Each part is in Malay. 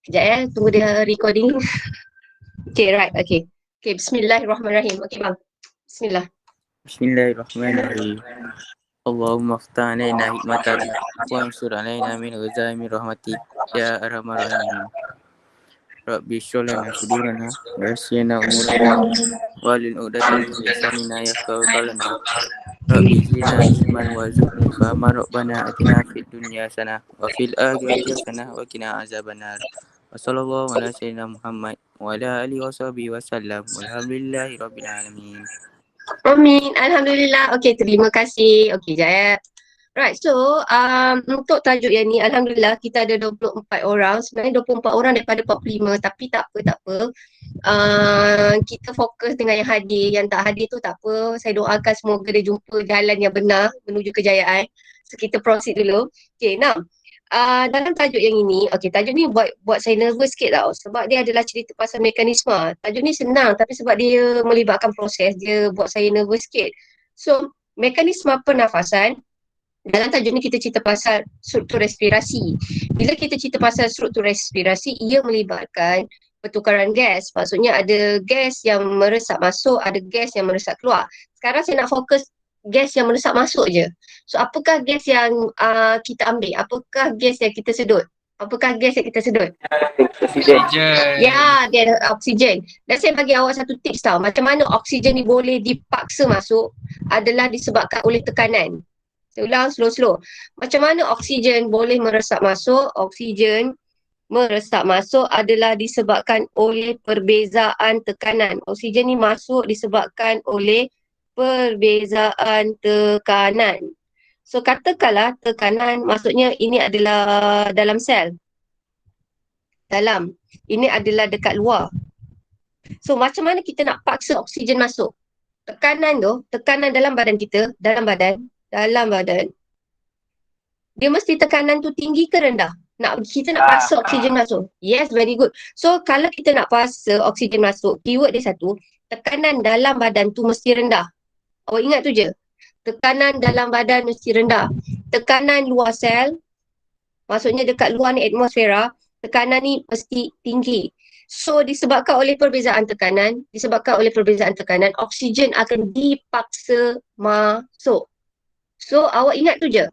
Kejap ya, tunggu dia recording. Okay, right, okay. Okay, bismillahirrahmanirrahim. Okay, bang. Bismillah. Bismillahirrahmanirrahim. Allahumma aftah alaina hikmatak wa ansur alaina min ghazaimi rahmatik ya arhamar rahimin. Rabbi shrah lana sudurana wa yassir lana umurana wahlul 'uqdatam min lisanina yafqahu qawlana. Rabbi zidna ilman warzuqni fahma rabbana atina fid dunya hasanah wa fil akhirati hasanah wa qina azabannar. Wa sallallahu ala sayyidina Muhammad wa ala alihi wa sahbihi wa sallam. Walhamdulillahi rabbil alamin. Amin. Alhamdulillah. Okay, terima kasih. Okay, jap ya. Right, so untuk tajuk yang ni, Alhamdulillah kita ada 24 orang. Sebenarnya 24 orang daripada 45, tapi tak apa, tak apa. Kita fokus dengan yang hadir. Yang tak hadir tu tak apa. Saya doakan semoga dia jumpa jalan yang benar menuju kejayaan. So, kita proceed dulu. Okay, now. Dalam tajuk yang ini, okay, tajuk ni buat saya nervous sikit tau. Sebab dia adalah cerita pasal mekanisme. Tajuk ni senang, tapi sebab dia melibatkan proses, dia buat saya nervous sikit. So, mekanisme pernafasan, dalam tajuk ni kita cerita pasal struktur respirasi. Bila kita cerita pasal struktur respirasi, ia melibatkan pertukaran gas. Maksudnya ada gas yang meresap masuk, ada gas yang meresap keluar. Sekarang saya nak fokus gas yang meresap masuk je. So apakah gas yang kita ambil? Apakah gas yang kita sedut? Apakah gas yang kita sedut? Oksigen. Ya, dia ada oksigen. Dan saya bagi awak satu tips tau. Macam mana oksigen ni boleh dipaksa masuk adalah disebabkan oleh tekanan. Saya ulang slow-slow. Macam mana oksigen boleh meresap masuk? Oksigen meresap masuk adalah disebabkan oleh perbezaan tekanan. Oksigen ni masuk disebabkan oleh perbezaan tekanan. So katakanlah tekanan, maksudnya ini adalah dalam sel. Dalam. Ini adalah dekat luar. So macam mana kita nak paksa oksigen masuk? Tekanan tu, tekanan dalam badan kita, dalam badan, dia mesti tekanan tu tinggi ke rendah? Kita nak paksa oksigen masuk. Yes, very good. So kalau kita nak paksa oksigen masuk, keyword dia satu, tekanan dalam badan tu mesti rendah. Awak ingat tu je. Tekanan dalam badan mesti rendah. Tekanan luar sel, maksudnya dekat luar ni atmosfera, tekanan ni mesti tinggi. So disebabkan oleh perbezaan tekanan, oksigen akan dipaksa masuk. So awak ingat tu je.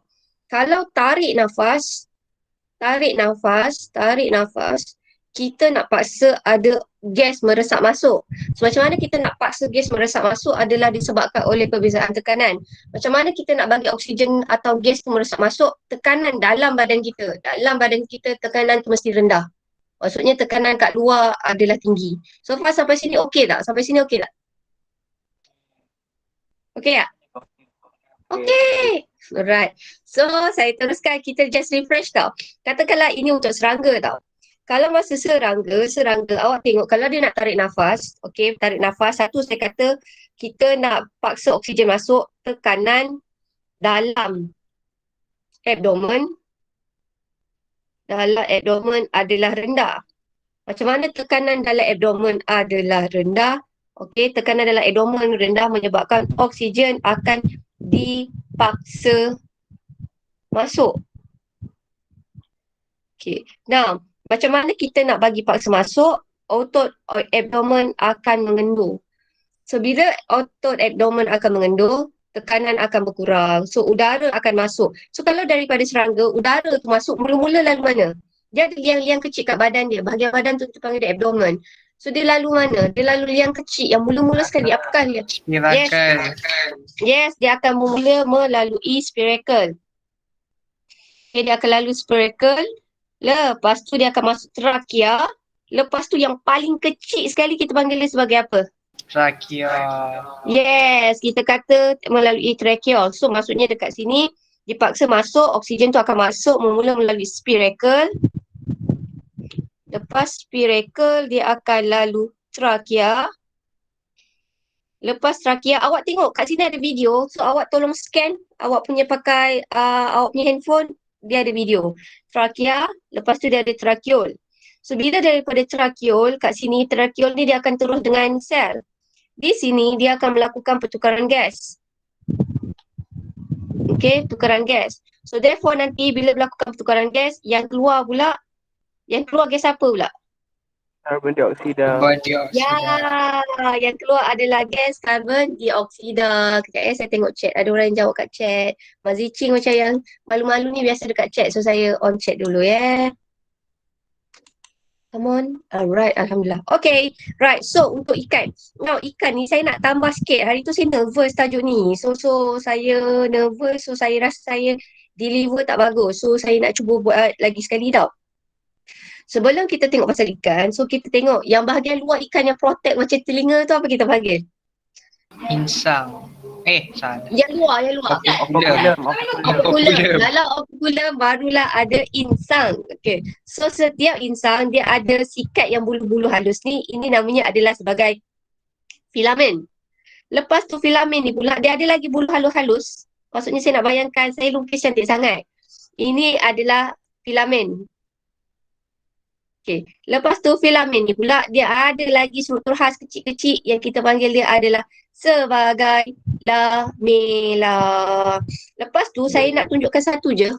Kalau tarik nafas, kita nak paksa ada gas meresap masuk. So macam mana kita nak paksa gas meresap masuk adalah disebabkan oleh perbezaan tekanan. Macam mana kita nak bagi oksigen atau gas tu meresap masuk? Tekanan dalam badan kita. Dalam badan kita tekanan tu mesti rendah. Maksudnya tekanan kat luar adalah tinggi. So far sampai sini okey tak? Okey tak? Okey. Alright. So, saya teruskan. Kita just refresh tau. Katakanlah ini untuk serangga tau. Kalau masa serangga, awak tengok kalau dia nak tarik nafas, okey, tarik nafas. Satu, saya kata kita nak paksa oksigen masuk, tekanan dalam abdomen adalah rendah. Macam mana tekanan dalam abdomen adalah rendah? Okey, tekanan dalam abdomen rendah menyebabkan oksigen akan dipaksa masuk. Okay. Now, macam mana kita nak bagi paksa masuk? Otot abdomen akan mengendur. So, bila otot abdomen akan mengendur, tekanan akan berkurang. So, udara akan masuk. So, kalau daripada serangga, udara tu masuk, mula-mula lalu mana? Dia ada liang-liang kecil kat badan dia. Bahagian badan tu dipanggil dia abdomen. So, dia lalu mana? Dia lalu liang kecil yang mula-mula sekali. Apakah dia? Yes, dia akan mula melalui spiracle. Okay, dia akan lalu spiracle. Lepas tu dia akan masuk trakea. Lepas tu yang paling kecil sekali kita panggil dia sebagai apa? Trakea. Yes, kita kata melalui tracheal. So maksudnya dekat sini dipaksa masuk, oksigen tu akan masuk mula melalui spiracle. Lepas spiracle dia akan lalu trakea. Lepas trakea, awak tengok kat sini ada video. So awak tolong scan, awak punya pakai awak punya handphone, dia ada video. Trakea, lepas tu dia ada tracheol. So bila daripada tracheol, kat sini tracheol ni dia akan terus dengan sel. Di sini dia akan melakukan pertukaran gas. Okay, pertukaran gas. So therefore nanti bila melakukan pertukaran gas, yang keluar pula Yang keluar gas apa pula? Karbon dioksida. Karbon Ya, dioksida. yang keluar adalah gas karbon dioksida. Kejap saya tengok chat. Ada orang yang jawab kat chat. Mazicing macam yang malu-malu ni biasa dekat chat. So saya on chat dulu ya. Come on. Alright, Alhamdulillah. Okay, right. So untuk ikan. Now ikan ni saya nak tambah sikit. Hari tu saya nervous tajuk ni. So saya nervous. So saya rasa saya deliver tak bagus. So saya nak cuba buat lagi sekali tau. Sebelum kita tengok pasal ikan, so kita tengok yang bahagian luar ikan yang protect macam telinga tu apa kita panggil? Insang. Salah. Yang luar. Okulam. Kalau okulam barulah ada insang. Okay. So setiap insang dia ada sikat yang bulu-bulu halus ni. Ini namanya adalah sebagai filamen. Lepas tu filamen ni pula dia ada lagi bulu halus-halus. Maksudnya saya nak bayangkan, saya lukis cantik sangat. Ini adalah filamen. Okay. Lepas tu filamen ni pula dia ada lagi struktur khas kecil-kecil yang kita panggil dia adalah sebagai lamela. Lepas tu saya nak tunjukkan satu je.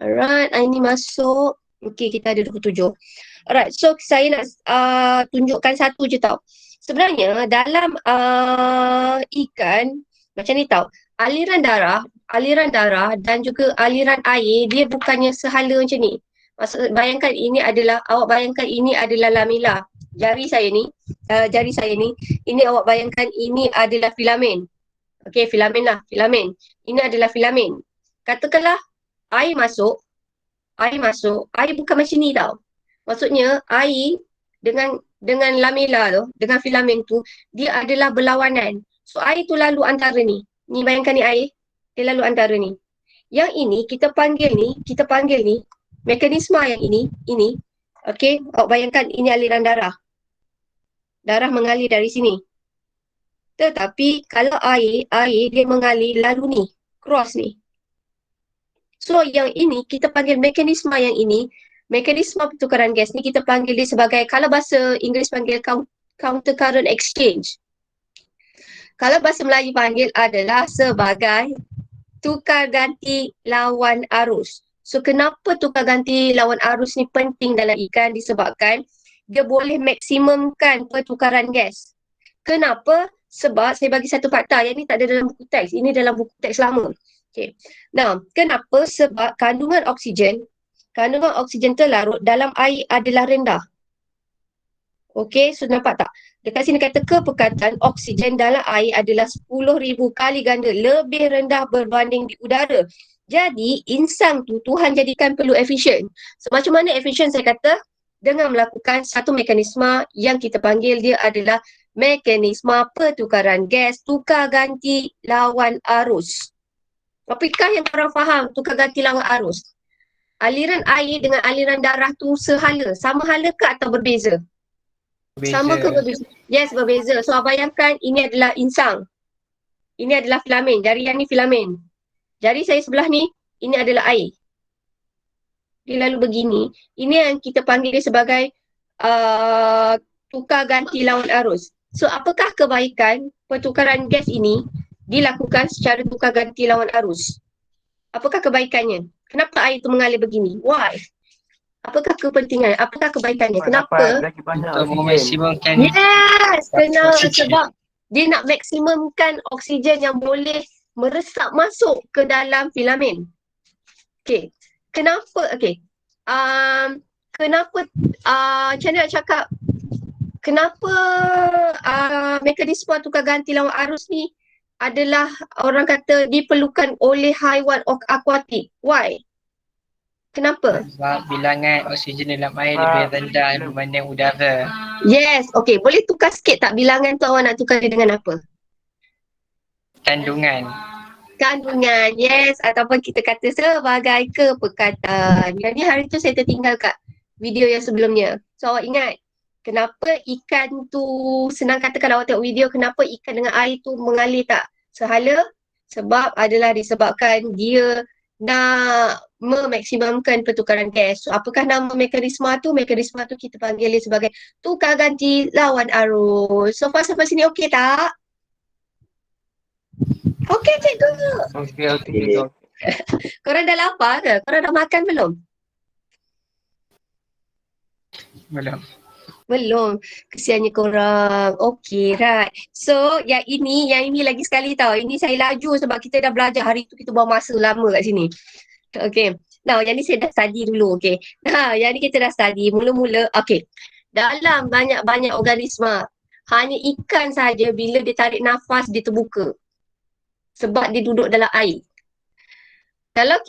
Alright, ini masuk. Okay, kita ada 27. Alright, so saya nak tunjukkan satu je tau. Sebenarnya dalam ikan macam ni tau. Aliran darah dan juga aliran air dia bukannya sehala macam ni. Maksud bayangkan ini adalah lamela. Jari saya ni, ini awak bayangkan ini adalah filamen. Okey, filamen. Ini adalah filamen. Katakanlah air masuk, air bukan macam ni tau. Maksudnya air dengan lamela tu, dengan filamen tu, dia adalah berlawanan. So air tu lalu antara ni. Ni bayangkan ni air, dia lalu antara ni. Yang ini kita panggil ni mekanisme yang ini, okey, awak bayangkan ini aliran darah. Darah mengalir dari sini. Tetapi kalau air dia mengalir lalu ni, cross ni. So yang ini kita panggil mekanisme yang ini, mekanisme pertukaran gas ni kita panggil dia sebagai, kalau bahasa Inggeris panggil counter current exchange. Kalau bahasa Melayu panggil adalah sebagai tukar ganti lawan arus. So kenapa tukar ganti lawan arus ni penting dalam ikan? Disebabkan dia boleh maksimumkan pertukaran gas. Kenapa? Sebab saya bagi satu fakta, yang ni tak ada dalam buku teks. Ini dalam buku teks lama. Okay. Nah, kenapa? Sebab kandungan oksigen terlarut dalam air adalah rendah. Okey, so nampak tak? Dekat sini kata kepekatan oksigen dalam air adalah 10,000 kali ganda lebih rendah berbanding di udara. Jadi, insang tu Tuhan jadikan perlu efisien. So, macam mana efisien saya kata? Dengan melakukan satu mekanisme yang kita panggil dia adalah mekanisme pertukaran gas, tukar ganti lawan arus. Apakah yang korang faham tukar ganti lawan arus? Aliran air dengan aliran darah tu sehala. Sama hala ke atau berbeza? Sama ke berbeza? Yes, berbeza. So, bayangkan ini adalah insang. Ini adalah filamen. Jari yang ni filamen. Jari saya sebelah ni, ini adalah air. Dia lalu begini. Ini yang kita panggil dia sebagai tukar ganti lawan arus. So, apakah kebaikan pertukaran gas ini dilakukan secara tukar ganti lawan arus? Apakah kebaikannya? Kenapa air itu mengalir begini? Why? Apakah kepentingannya? Apakah kebaikannya? Kenapa? Untuk memaksimumkan Yes! Sebab dia nak maksimumkan oksigen yang boleh meresap masuk ke dalam filamen. Okay. Kenapa? Okay. Kenapa? Macam mana nak cakap? Kenapa mekanisme tukar ganti lawan arus ni adalah orang kata diperlukan oleh haiwan akuatik? Why? Kenapa? Sebab bilangan oksigen dalam air lebih rendah berbanding udara. Yes. Okay. Boleh tukar sikit tak bilangan tu, awak nak tukar dia dengan apa? Kandungan, yes, ataupun kita kata sebagai kepekatan. Yang ni hari tu saya tertinggal kat video yang sebelumnya. So awak ingat kenapa ikan tu, senang kata kalau awak tengok video, kenapa ikan dengan air tu mengalir tak sehala? Sebab adalah disebabkan dia nak memaksimumkan pertukaran gas. So apakah nama mekanisme tu? Mekanisme tu kita panggil dia sebagai tukar ganti lawan arus. So far sampai sini okey tak? Okey cikgu. Okey. Korang dah lapar ke? Korang dah makan belum? Belum. Belum. Kesiannya korang. Okay, right. So, yang ini lagi sekali tau. Ini saya laju sebab kita dah belajar hari tu, kita buang masa lama kat sini. Okay. Now, yang ni saya dah study dulu. Okay. Yang ni kita dah study. Mula-mula, okay. Dalam banyak-banyak organisma, hanya ikan saja bila dia tarik nafas, dia terbuka. Sebab dia duduk dalam air. Kalau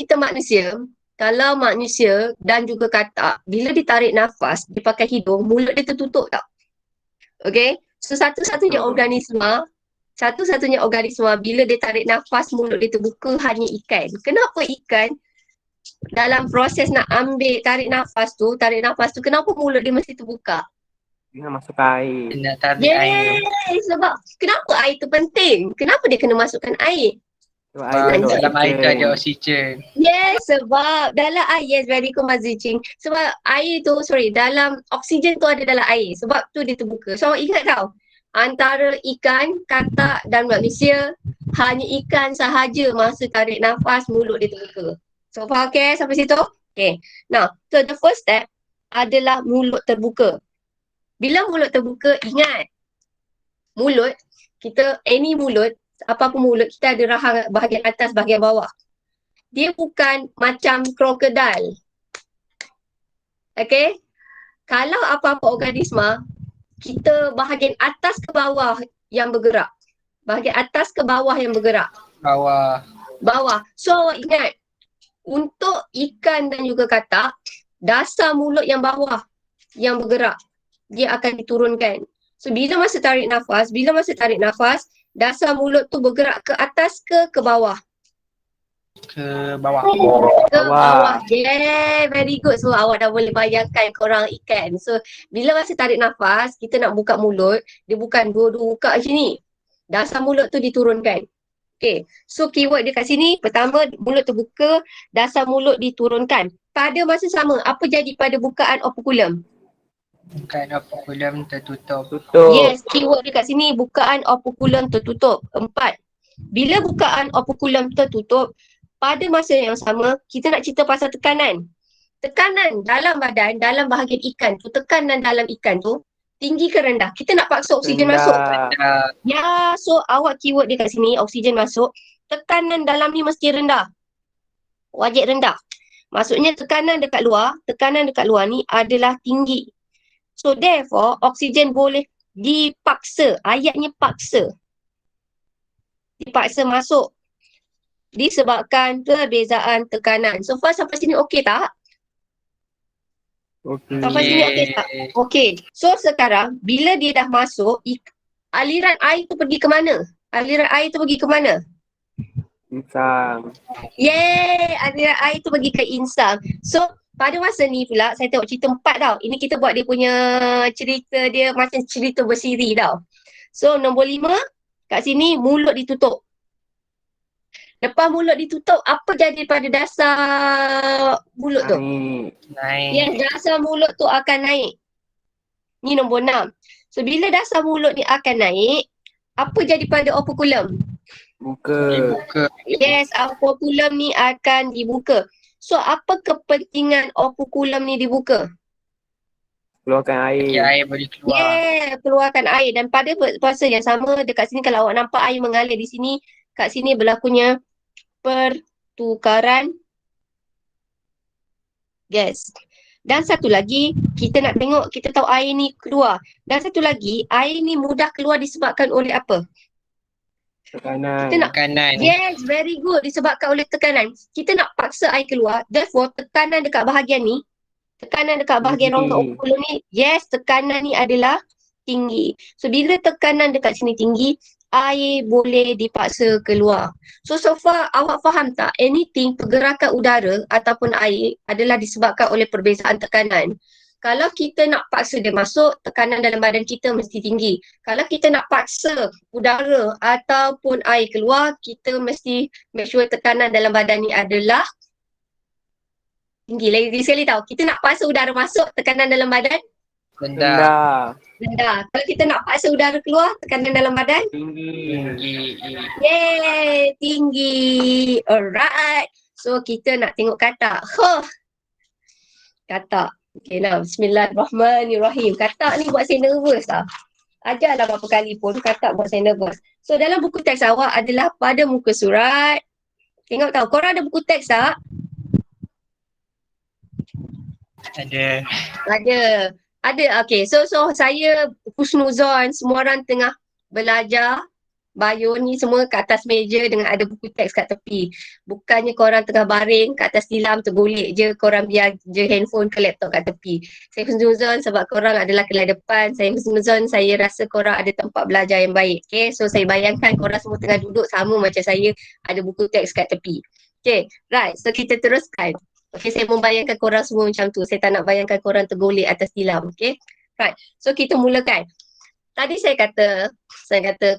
manusia dan juga katak, bila dia tarik nafas, dia pakai hidung, mulut dia tertutup tau. Okay? So, satu-satunya organisma bila dia tarik nafas, mulut dia terbuka hanya ikan. Kenapa ikan? Dalam proses nak ambil tarik nafas tu, kenapa mulut dia mesti terbuka? Dia masuk air. Nak tarik air. Sebab kenapa air tu penting? Kenapa dia kena masukkan air? Sebab air ada Dalam air tu ada oksigen. oksigen. Yes, sebab dalam air, yes, very good Mas Zicing. Sebab dalam oksigen tu ada dalam air. Sebab tu dia terbuka. So, ingat tau, antara ikan, katak dan manusia, hanya ikan sahaja masa tarik nafas, mulut dia terbuka. So, faham okay sampai situ? Okay. Now, so the first step adalah mulut terbuka. Bila mulut terbuka, ingat, mulut, any mulut, apa-apa mulut, kita ada rahang bahagian atas, bahagian bawah. Dia bukan macam krokodil. Okay? Kalau apa-apa organisma, kita bahagian atas ke bawah yang bergerak. Bahagian atas ke bawah yang bergerak. Bawah. So, ingat, untuk ikan dan juga katak, dasar mulut yang bawah yang bergerak, dia akan diturunkan. So, bila masa tarik nafas, dasar mulut tu bergerak ke atas ke bawah? Ke bawah. Ke bawah. Yeah, very good. So, awak dah boleh bayangkan korang ikan. So, bila masa tarik nafas, kita nak buka mulut, dia bukan dua-dua buka macam ni. Dasar mulut tu diturunkan. Okay. So, keyword dia kat sini, pertama, mulut terbuka, dasar mulut diturunkan. Pada masa sama, apa jadi pada bukaan operculum? Bukan operculum tertutup. Yes, keyword dia kat sini, bukaan operculum tertutup. 4. Bila bukaan operculum tertutup, pada masa yang sama, kita nak cerita pasal tekanan. Tekanan dalam badan, dalam bahagian ikan tu, tekanan dalam ikan tu, tinggi ke rendah? Kita nak paksa oksigen masuk. Ya, so awak keyword dia kat sini, oksigen masuk. Tekanan dalam ni mesti rendah. Wajib rendah. Maksudnya tekanan dekat luar ni adalah tinggi. So therefore, oksigen boleh dipaksa. Ayatnya paksa. Dipaksa masuk. Disebabkan perbezaan tekanan. So far sampai sini okey tak? Okey. Sampai sini okey tak? Okey. So sekarang, bila dia dah masuk, aliran air tu pergi ke mana? Insang. Yeay! Aliran air tu pergi ke insang. So, pada masa ni pula, saya tengok cerita 4 tau. Ini kita buat dia punya cerita dia macam cerita bersiri tau. So, nombor 5, kat sini mulut ditutup. Lepas mulut ditutup, apa jadi pada dasar mulut tu? Naik. Yes, dasar mulut tu akan naik. Ni nombor 6. So, bila dasar mulut ni akan naik, apa jadi pada operculum? Dibuka. Yes, operculum ni akan dibuka. So, apa kepentingan operculum ni dibuka? Keluarkan air. Air boleh keluar. Yeah, keluarkan air. Dan pada masa yang sama, dekat sini kalau awak nampak air mengalir di sini, kat sini berlakunya pertukaran gas. Dan satu lagi, kita nak tengok, kita tahu air ni keluar. Dan satu lagi, air ni mudah keluar disebabkan oleh apa? Tekanan. Tekanan. Yes, very good. Disebabkan oleh tekanan. Kita nak paksa air keluar. Therefore, tekanan dekat bahagian ni, tekanan dekat bahagian rongga operculum ni, yes, tekanan ni adalah tinggi. So, bila tekanan dekat sini tinggi, air boleh dipaksa keluar. So far awak faham tak? Anything, pergerakan udara ataupun air adalah disebabkan oleh perbezaan tekanan. Kalau kita nak paksa dia masuk, tekanan dalam badan kita mesti tinggi. Kalau kita nak paksa udara ataupun air keluar, kita mesti make sure tekanan dalam badan ni adalah tinggi. Lagi sekali tahu, kita nak paksa udara masuk, tekanan dalam badan Rendah. rendah. Kalau kita nak paksa udara keluar, tekanan dalam badan Tinggi. Yeay, tinggi. Alright. So, kita nak tengok katak. Katak. Okay, nah. Bismillahirrahmanirrahim. Katak ni buat saya nervous lah. Ajarlah berapa kali pun katak buat saya nervous. So, dalam buku teks awak adalah pada muka surat. Tengok tahu, korang ada buku teks tak? Ada. Ada. Ada, okay. So saya husnuzon, semua orang tengah belajar. Bio ni semua kat atas meja dengan ada buku teks kat tepi. Bukannya korang tengah baring kat atas tilam tergolek je, korang biar je handphone ke laptop kat tepi. Saya husnuzon sebab korang adalah kelai depan. Saya husnuzon, saya rasa korang ada tempat belajar yang baik. Okay, so saya bayangkan korang semua tengah duduk sama macam saya ada buku teks kat tepi. Okay, right. So kita teruskan. Okay, saya membayangkan korang semua macam tu. Saya tak nak bayangkan korang tergolek atas tilam. Okay, right. So kita mulakan. Tadi saya kata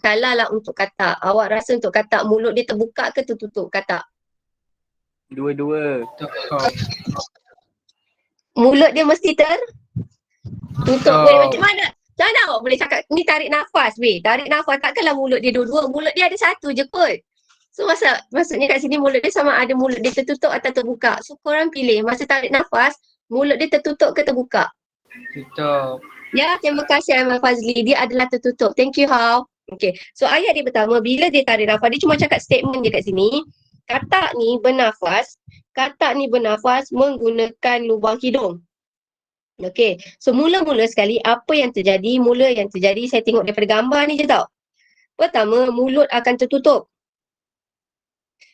kalau lah untuk katak, awak rasa untuk katak mulut dia terbuka ke tertutup katak? Dua-dua. Mulut dia mesti tertutup. Weh, macam mana? Macam mana awak boleh cakap, ni tarik nafas weh. Tarik nafas, takkanlah mulut dia dua-dua. Mulut dia ada satu je kot. So maksudnya kat sini mulut dia sama ada mulut dia tertutup atau terbuka. So korang pilih, masa tarik nafas, mulut dia tertutup ke terbuka? Tutup. Ya, terima kasih Aiman Fazli. Dia adalah tertutup. Thank you, Hao. Okay. So ayat dia pertama, bila dia tarik nafas, dia cuma cakap statement dia kat sini. Katak ni bernafas menggunakan lubang hidung. Okay. So mula-mula sekali, apa yang terjadi? Saya tengok daripada gambar ni je tau. Pertama, mulut akan tertutup.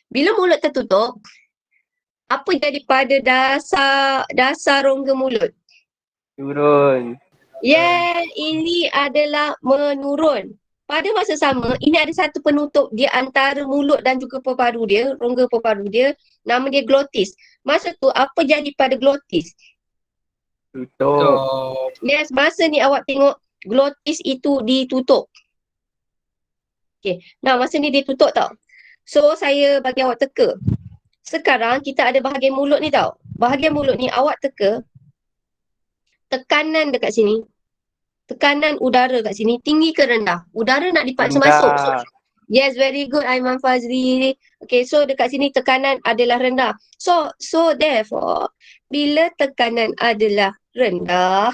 Bila mulut tertutup, apa jadi pada dasar rongga mulut? Turun. Ini adalah menurun. Pada masa sama, ini ada satu penutup di antara mulut dan juga peparu dia, rongga peparu dia, nama dia glotis. Masa tu, apa jadi pada glotis? Tutup. Yes, masa ni awak tengok glotis itu ditutup. Okay, nah masa ni ditutup tau. So, saya bagi awak teka. Sekarang, kita ada bahagian mulut ni tau. Bahagian mulut ni, awak teka. Tekanan dekat sini. Tekanan udara kat sini tinggi ke rendah? Udara nak dipaksa masuk. So, yes, very good Aiman Fazli. Okay, so dekat sini tekanan adalah rendah. So therefore, bila tekanan adalah rendah,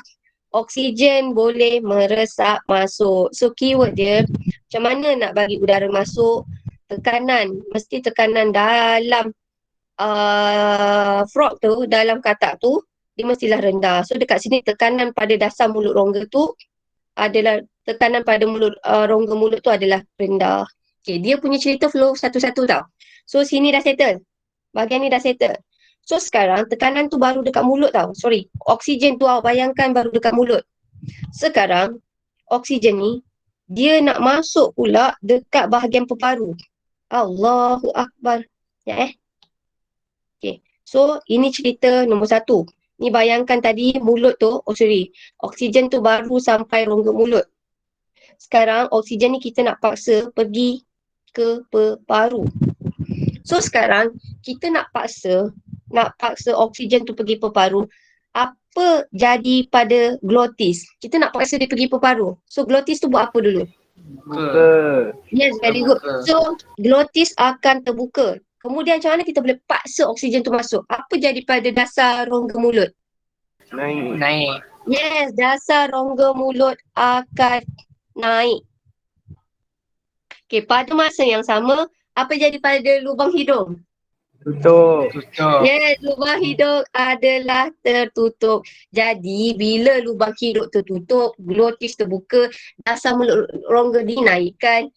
oksigen boleh meresap masuk. So keyword dia, macam mana nak bagi udara masuk? Tekanan, mesti tekanan dalam frog tu, dalam katak tu, dia mestilah rendah. So dekat sini tekanan pada dasar mulut rongga tu adalah tekanan pada rongga mulut tu adalah rendah. Okay, dia punya cerita flow satu-satu tau. So sini dah settle. Bahagian ni dah settle. So sekarang tekanan tu baru dekat mulut tau. Sorry, oksigen tu awak bayangkan baru dekat mulut. Sekarang oksigen ni dia nak masuk pula dekat bahagian peparu. Allahu Akbar. Ya Okay. So ini cerita nombor satu. Ni bayangkan tadi mulut tu, oksigen tu baru sampai rongga mulut. Sekarang oksigen ni kita nak paksa pergi ke peparu. So sekarang kita nak paksa oksigen tu pergi peparu. Apa jadi pada glotis? Kita nak paksa dia pergi peparu. So glotis tu buat apa dulu? Buka. Yes, very good. So glotis akan terbuka. Kemudian macam mana kita boleh paksa oksigen tu masuk? Apa jadi pada dasar rongga mulut? Naik. Yes, dasar rongga mulut akan naik. Okay, pada masa yang sama, apa jadi pada lubang hidung? Tutup. Yes, lubang hidung adalah tertutup. Jadi, bila lubang hidung tertutup, glotis terbuka, dasar mulut rongga dinaikkan,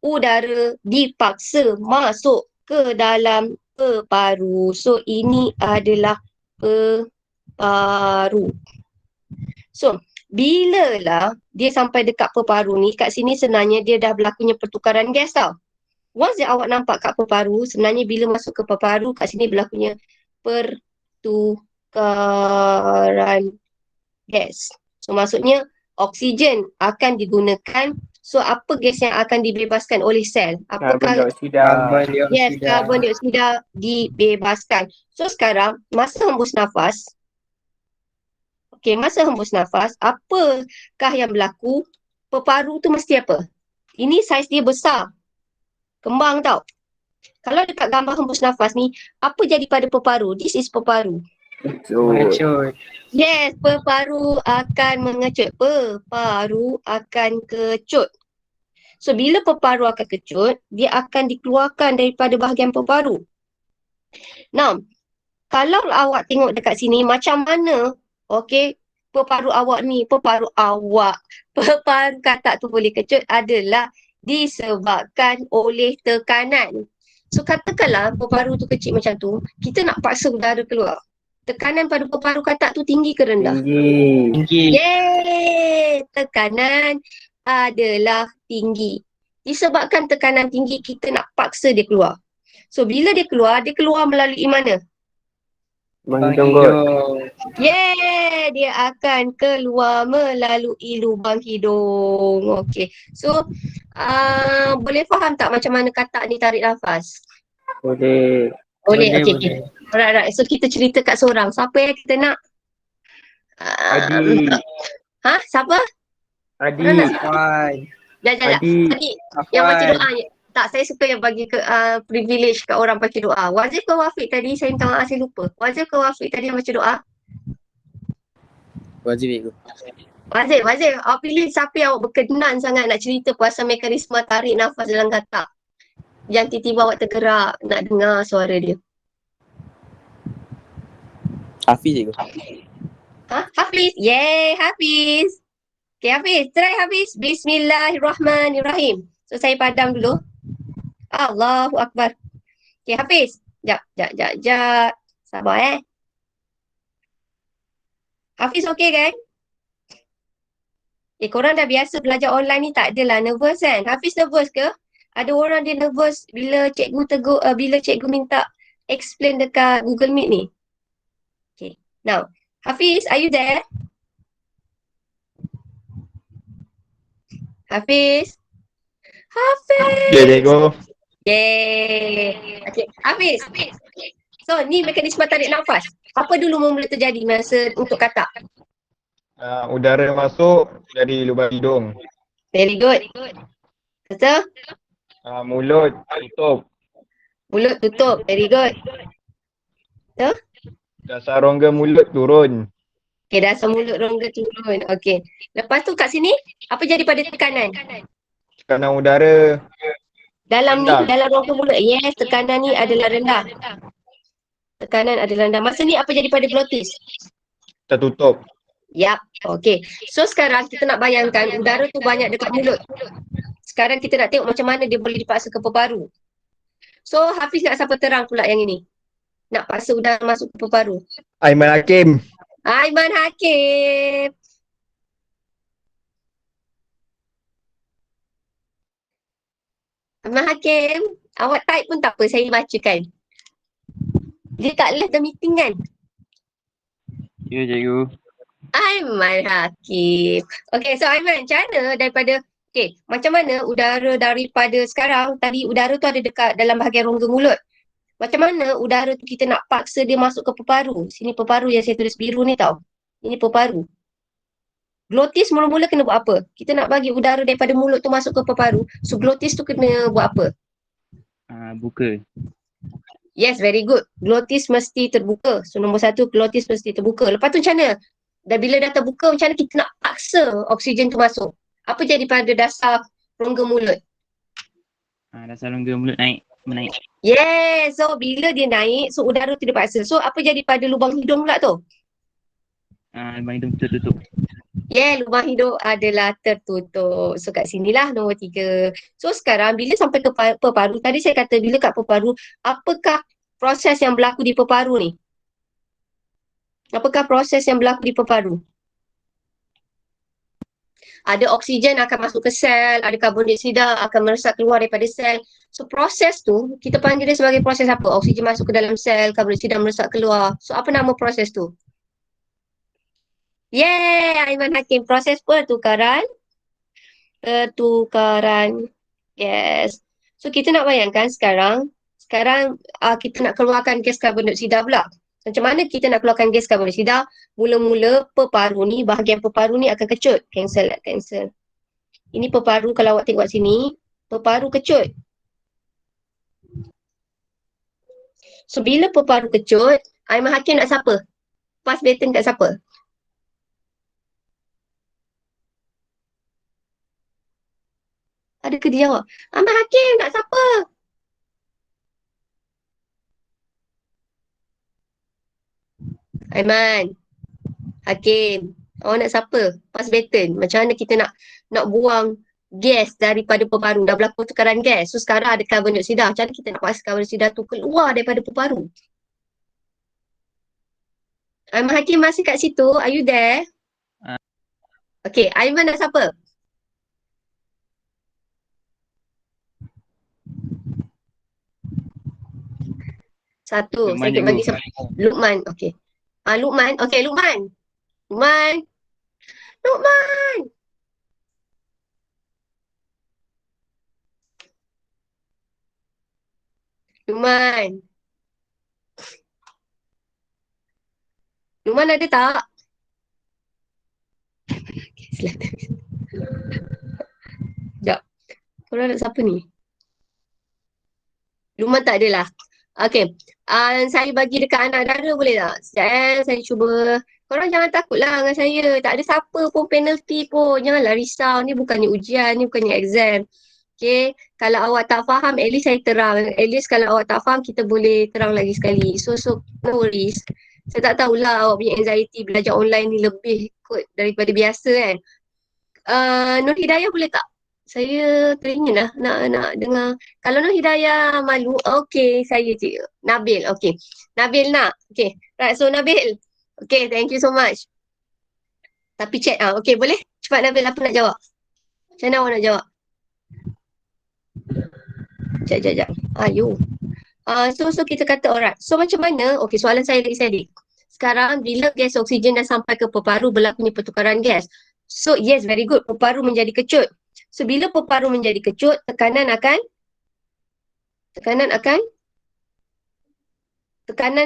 udara dipaksa masuk ke dalam peparu. So, ini adalah peparu. So, bila lah dia sampai dekat peparu ni, kat sini sebenarnya dia dah berlakunya pertukaran gas tau. Once yang awak nampak kat peparu, sebenarnya bila masuk ke peparu, kat sini berlakunya pertukaran gas. So, maksudnya oksigen akan digunakan. So, apa gas yang akan dibebaskan oleh sel? Apakah yes, karbon dioksida dibebaskan. So, sekarang masa hembus nafas, masa hembus nafas, apakah yang berlaku? Peparu tu mesti apa? Ini saiz dia besar. Kembang tau. Kalau dekat gambar hembus nafas ni, apa jadi pada peparu? This is peparu. Mengecut. Yes, peparu akan mengecut. Peparu akan kecut. So, bila peparu akan kecut, dia akan dikeluarkan daripada bahagian peparu. Now, kalau awak tengok dekat sini, macam mana, okey, peparu katak tu boleh kecut adalah disebabkan oleh tekanan. So, katakanlah peparu tu kecil macam tu, kita nak paksa udara keluar. Tekanan pada peparu katak tu tinggi ke rendah? Tinggi. Yeay! Tekanan adalah tinggi. Disebabkan tekanan tinggi, kita nak paksa dia keluar. So, bila dia keluar melalui mana? Bang Hidung. Yeay! Dia akan keluar melalui lubang hidung. Okey. So, boleh faham tak macam mana katak ni tarik nafas? Boleh. Boleh, okey. Boleh. Alright. So, kita cerita kat seorang. Siapa yang kita nak? Adi. Siapa? Adi. Mana nak? Wan. Jangan. Adi, yang baca doa. Tak, saya suka yang bagi ke privilege kat orang baca doa. Wazif ke Wafiq tadi? Saya minta maaf, saya lupa. Wazif ke Wafiq tadi yang baca doa? Wajib ikut. Wazif. Awak pilih siapa yang awak berkenan sangat nak cerita pasal mekanisme tarik nafas dalam katak. Yang tiba-tiba awak tergerak nak dengar suara dia. Hafiz ikut. Hafiz. Yeay, Hafiz. Okay, Hafiz. Try Hafiz. Bismillahirrahmanirrahim. So, saya padam dulu. Allahu Akbar. Okay, Hafiz. Jap. Sabar Hafiz okey kan? Korang dah biasa belajar online ni, tak adalah nervous kan? Hafiz nervous ke? Ada orang dia nervous bila cikgu tegur, bila cikgu minta explain dekat Google Meet ni. Okay. Now, Hafiz, are you there? Hafiz? Ya, cikgu. Yeay. Okay, Hafiz. So, ni mekanisme tarik nafas. Apa dulu mula terjadi masa untuk katak? Udara masuk dari lubang hidung. Very good. Betul? Mulut tutup. Mulut tutup. Very good. Betul? Dasar rongga mulut turun. Okay, dasar mulut rongga turun. Okay. Lepas tu kat sini, apa jadi pada tekanan? Tekanan udara Dalam rendah. ni, dalam rongga mulut. Yes, tekanan ni adalah rendah. Tekanan adalah rendah. Masa ni apa jadi pada glotis? tertutup. Yap. Okay. So sekarang kita nak bayangkan udara tu banyak dekat mulut. Sekarang kita nak tengok macam mana dia boleh dipaksa ke peparu. So Hafiz nak siapa terang pula yang ini? Nak paksa udara masuk ke peparu. Aiman Hakim. Aiman Hakim. Aiman Hakim, awak type pun tak apa, saya bacakan. Dia tak live the meeting kan? Ya, cikgu. Aiman Hakim. Okay, so Aiman, macam mana daripada, macam mana udara daripada sekarang, tadi udara tu ada dekat dalam bahagian rongga mulut. Macam mana udara tu kita nak paksa dia masuk ke peparu? Sini peparu yang saya tulis biru ni tau. Ini peparu. Glotis mula-mula kena buat apa? Kita nak bagi udara daripada mulut tu masuk ke peparu. So glotis tu kena buat apa? Buka. Yes, very good. Glotis mesti terbuka. So nombor satu, glotis mesti terbuka. Lepas tu macam mana? Dan bila dah terbuka, macam mana kita nak paksa oksigen tu masuk? Apa jadi pada dasar rongga mulut? Dasar rongga mulut menaik. Yes, so bila dia naik, so udara tu dipaksa. So apa jadi pada lubang hidung pula tu? Lubang hidung tertutup. Yeah, lubang hidung adalah tertutup. So kat sinilah nombor 3. So sekarang bila sampai ke peparu, tadi saya kata bila kat peparu, apakah proses yang berlaku di peparu ni? Apakah proses yang berlaku di peparu? Ada oksigen akan masuk ke sel, ada karbon dioksida akan meresap keluar daripada sel. So proses tu, kita panggil dia sebagai proses apa? Oksigen masuk ke dalam sel, karbon dioksida meresap keluar. So apa nama proses tu? Yeah, Aiman Hakim. Proses pertukaran. Yes. So kita nak bayangkan sekarang kita nak keluarkan gas karbon dioksida pula. Macam mana kita nak keluarkan gas karbon dioksida? Mula-mula peparu ni, bahagian peparu ni akan kecut. Cancel. Ini peparu, kalau awak tengok sini, peparu kecut. So bila peparu kecut, Aiman Hakim nak siapa? pass baton kat siapa? Ada ke dia jawab? Ahmad Hakim kat siapa? Aiman, Hakim, awak nak siapa? Pass baton. Macam mana kita nak buang gas daripada peparu? Dah berlaku tukaran gas. So sekarang ada carbon dioksida. Macam mana kita nak paksa carbon dioksida tu keluar daripada peparu? Aiman Hakim masih kat situ? Are you there? Okay, Aiman nak siapa? Satu, saya nak bagi siapa? Luqman, okay. Luqman, okay Luqman. Luqman. Luqman. Luqman. Luqman ada tak? Okay, selatan. Sekejap. Korang nak siapa ni? Luqman tak adalah. Okay. Saya bagi dekat anak dara boleh tak? Sekejap saya cuba. Korang jangan takutlah dengan saya. Tak ada siapa pun penalty pun. Janganlah risau. Ni bukannya ujian. Ni bukannya exam. Okay. Kalau awak tak faham, at least saya terang. At least kalau awak tak faham, kita boleh terang lagi sekali. So no worries. Saya tak tahulah awak punya anxiety belajar online ni lebih kot daripada biasa kan. Nur Hidayah boleh tak? Saya teringin lah nak dengar. Kalau Nur Hidayah malu, okay, saya je. Nabil, okay. Nabil nak. Okay, right, so Nabil. Okay, thank you so much. Tapi chat, okay, boleh? Cepat Nabil, apa nak jawab? Macam mana awak nak jawab? Sekejap. Ayo. So kita kata alright. So macam mana? Okay, soalan saya lagi sedikit. Sekarang bila gas oksigen dah sampai ke peparu berlakunya pertukaran gas. So yes, very good. Peparu menjadi kecut. So bila peparu menjadi kecut, tekanan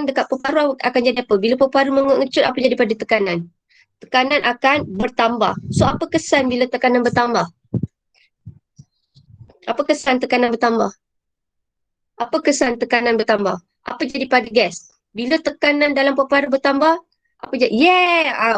dekat peparu akan jadi apa? Bila peparu mengecut, apa jadi pada tekanan? Tekanan akan bertambah. So apa kesan bila tekanan bertambah? Apa kesan tekanan bertambah? Apa jadi pada gas? Bila tekanan dalam peparu bertambah, apa jadi?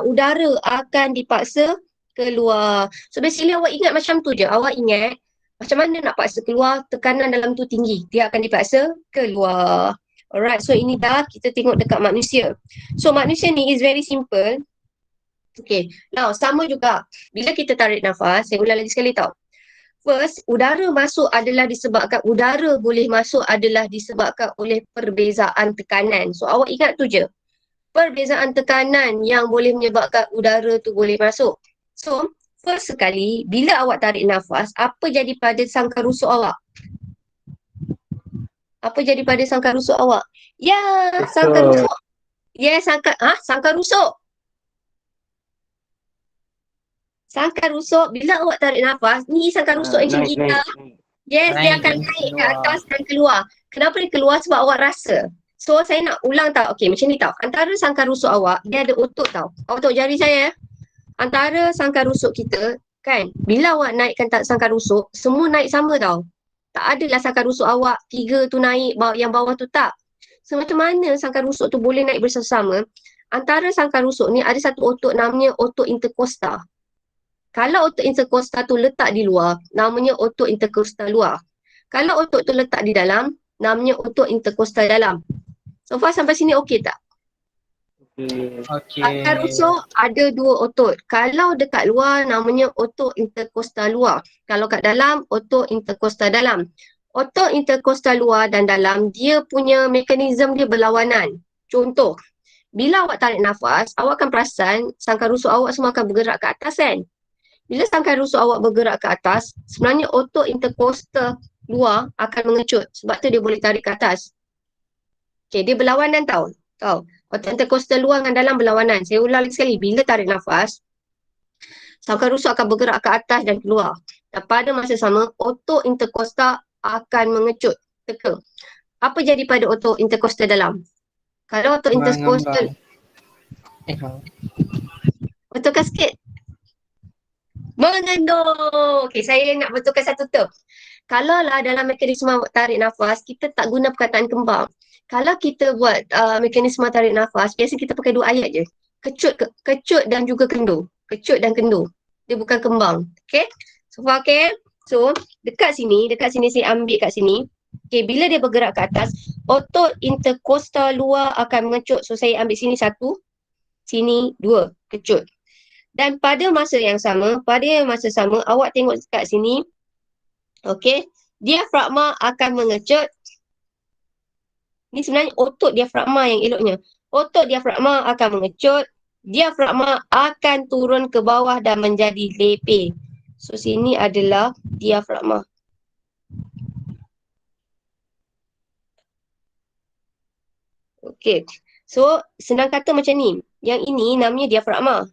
Udara akan dipaksa keluar. So basically awak ingat macam tu je. Awak ingat macam mana nak paksa keluar, tekanan dalam tu tinggi. Dia akan dipaksa keluar. Alright, so ini dah kita tengok dekat manusia. So manusia ni is very simple. Okay, now sama juga. Bila kita tarik nafas, saya ulang lagi sekali tau. First, udara boleh masuk adalah disebabkan oleh perbezaan tekanan. So awak ingat tu je. Perbezaan tekanan yang boleh menyebabkan udara tu boleh masuk. So, first sekali, bila awak tarik nafas, apa jadi pada sangkar rusuk awak? Sangkar rusuk. Sangkar rusuk. Sangkar rusuk, bila awak tarik nafas, ni sangkar rusuk macam kita. Yes, dia akan naik ke atas dan keluar. Kenapa dia keluar? Sebab awak rasa. So, saya nak ulang tau. Okay, macam ni tau. Antara sangkar rusuk awak, dia ada otot tau. Awak tengok jari saya. Antara sangkar rusuk kita, kan, bila awak naikkan sangkar rusuk, semua naik sama tau. Tak adalah sangkar rusuk awak, 3 tu naik, yang bawah tu tak. So, macam mana sangkar rusuk tu boleh naik bersama-sama? Antara sangkar rusuk ni ada satu otot namanya otot interkosta. Kalau otot interkosta tu letak di luar, namanya otot interkosta luar. Kalau otot tu letak di dalam, namanya otot interkosta dalam. So far sampai sini okey tak? Okey. Sangkar rusuk ada 2 otot. Kalau dekat luar, namanya otot interkosta luar. Kalau kat dalam, otot interkosta dalam. Otot interkosta luar dan dalam, dia punya mekanisme dia berlawanan. Contoh, bila awak tarik nafas, awak akan perasan sangkar rusuk awak semua akan bergerak ke atas kan? Bila sangkar rusuk awak bergerak ke atas, sebenarnya otot interkosta luar akan mengecut. Sebab tu dia boleh tarik ke atas. Okay, dia berlawanan tau. Otot interkosta luar dengan dalam berlawanan. Saya ulang lagi sekali. Bila tarik nafas, sangkar rusuk akan bergerak ke atas dan keluar. Dan pada masa sama, otot interkosta akan mengecut. Teka. Apa jadi pada otot interkosta dalam? Kalau otot interkosta... Betulkan sikit. Mengendor. Okey, saya nak betulkan satu term. Kalau lah dalam mekanisme tarik nafas, kita tak guna perkataan kembang. Kalau kita buat mekanisme tarik nafas, biasa kita pakai dua ayat je. Kecut dan juga kendur. Kecut dan kendur. Dia bukan kembang. Okay? So far okay? So, dekat sini saya ambil kat sini. Okay, bila dia bergerak ke atas, otot interkostal luar akan mengecut. So, saya ambil sini satu, sini dua, kecut. Dan pada masa yang sama, awak tengok dekat sini, okey, diafragma akan mengecut. Ni sebenarnya otot diafragma yang eloknya. Otot diafragma akan mengecut, diafragma akan turun ke bawah dan menjadi lepeh. So sini adalah diafragma. Okey. So senang kata macam ni. Yang ini namanya diafragma.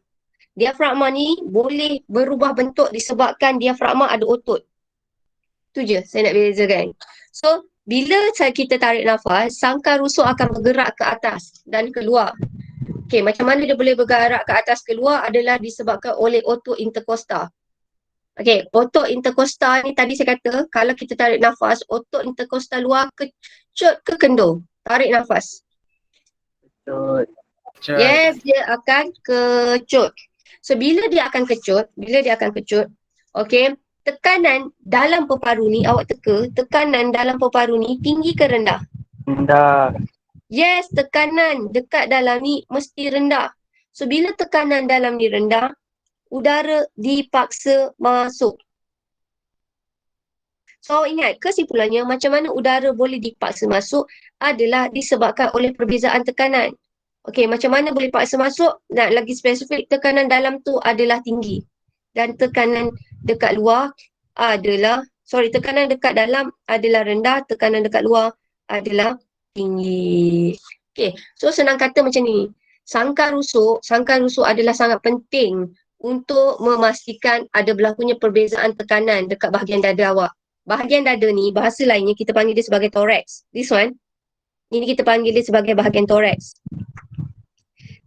Diafragma ni boleh berubah bentuk disebabkan diafragma ada otot. Tu je saya nak bezakan. So, bila kita tarik nafas, sangkar rusuk akan bergerak ke atas dan keluar. Okey, macam mana dia boleh bergerak ke atas keluar adalah disebabkan oleh otot interkostal. Okey, otot interkostal ni tadi saya kata, kalau kita tarik nafas, otot interkostal luar kecut ke kendur. Tarik nafas. Kecut. Yes, dia akan kecut. So, bila dia akan kecut, okey, tekanan dalam peparu ni, awak tekanan dalam peparu ni tinggi ke rendah? Rendah. Yes, tekanan dekat dalam ni mesti rendah. So, bila tekanan dalam ni rendah, udara dipaksa masuk. So, ingat, kesimpulannya macam mana udara boleh dipaksa masuk adalah disebabkan oleh perbezaan tekanan. Okey, macam mana boleh paksa masuk? Nak lagi spesifik, tekanan dalam tu adalah tinggi. Dan tekanan dekat luar tekanan dekat dalam adalah rendah, tekanan dekat luar adalah tinggi. Okey, so senang kata macam ni. Sangkar rusuk adalah sangat penting untuk memastikan ada berlakunya perbezaan tekanan dekat bahagian dada awak. Bahagian dada ni, bahasa lainnya kita panggil dia sebagai thorax. This one, ini kita panggil dia sebagai bahagian thorax.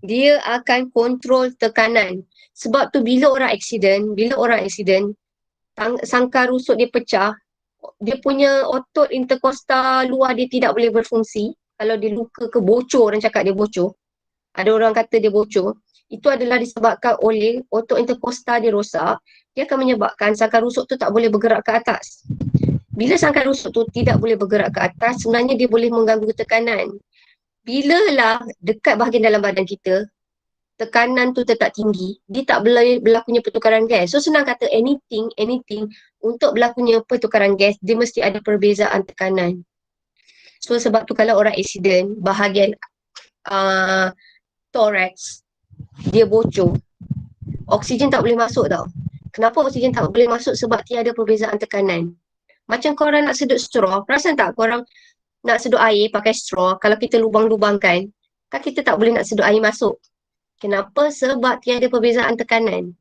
Dia akan kontrol tekanan. Sebab tu bila orang accident, sangkar rusuk dia pecah, dia punya otot interkostal luar dia tidak boleh berfungsi. Kalau dia luka ke bocor, orang cakap dia bocor. Ada orang kata dia bocor. Itu adalah disebabkan oleh otot interkostal dia rosak. Dia akan menyebabkan sangkar rusuk tu tak boleh bergerak ke atas. Bila sangkar rusuk tu tidak boleh bergerak ke atas, sebenarnya dia boleh mengganggu tekanan. Bila lah dekat bahagian dalam badan kita, tekanan tu tetap tinggi, dia tak boleh berlakunya pertukaran gas. So senang kata anything untuk berlakunya pertukaran gas, dia mesti ada perbezaan tekanan. So sebab tu kalau orang accident, bahagian thorax, dia bocor, oksigen tak boleh masuk tau. Kenapa oksigen tak boleh masuk? Sebab tiada perbezaan tekanan. Macam korang nak sedut straw, perasan tak korang nak sedut air pakai straw, kalau kita lubang-lubangkan, kan kita tak boleh nak sedut air masuk. Kenapa? Sebab tiada perbezaan tekanan.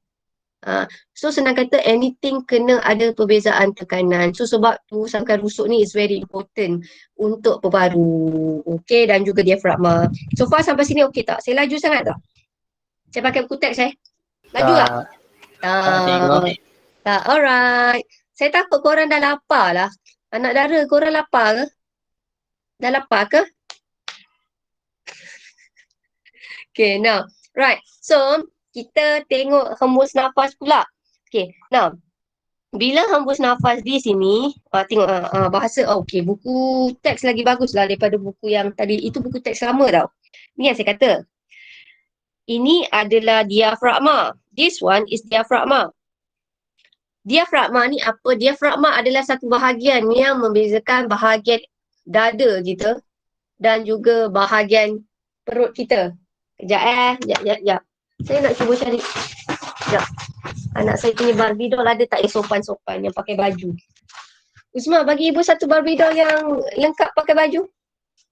So senang kata anything kena ada perbezaan tekanan. So sebab tu sangkar rusuk ni is very important untuk peparu. Okay, dan juga diafragma. So far sampai sini okay tak? Saya laju sangat tak? Saya pakai buku teks Laju tak? Tak, alright. Saya takut korang dah lapar lah. Anak dara korang lapar ke? Dah lapar ke? Okay, now. Right. So, kita tengok hembus nafas pula. Okay, now. Bila hembus nafas di sini, tengok bahasa, okay, buku teks lagi bagus lah daripada buku yang tadi. Itu buku teks lama tau. Ni yang saya kata. Ini adalah diafragma. This one is diafragma. Diafragma ni apa? Diafragma adalah satu bahagian yang membezakan bahagian dada kita dan juga bahagian perut kita. Sekejap. Saya nak cuba cari. Sekejap. Anak saya punya Barbie doll ada tak yang sopan-sopan yang pakai baju? Uzma, bagi ibu satu Barbie doll yang lengkap pakai baju.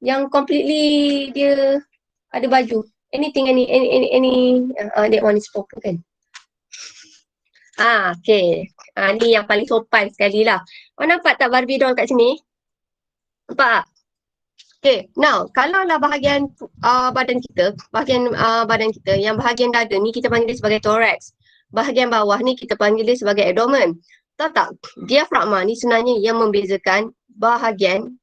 Yang completely dia ada baju. Anything, any that one is proper kan? Okay. Ni yang paling sopan sekali lah. Nampak tak Barbie doll kat sini? Nampak? Okay, now kalau lah bahagian badan kita, yang bahagian dada ni kita panggil dia sebagai thorax. Bahagian bawah ni kita panggil dia sebagai abdomen. Tahu tak? Diafragma ni sebenarnya yang membezakan bahagian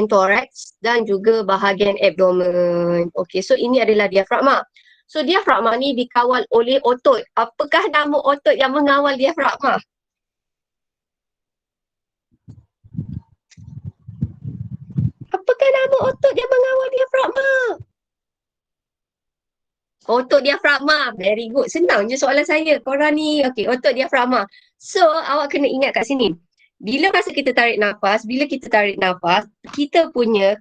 thorax dan juga bahagian abdomen. Okey, so ini adalah diafragma. So diafragma ni dikawal oleh otot. Apakah nama otot yang mengawal diafragma? Apakah nama otot yang mengawal diafragma? Otot diafragma. Very good. Senang je soalan saya. Korang ni, okey, otot diafragma. So, awak kena ingat kat sini. Bila masa kita tarik nafas, kita punya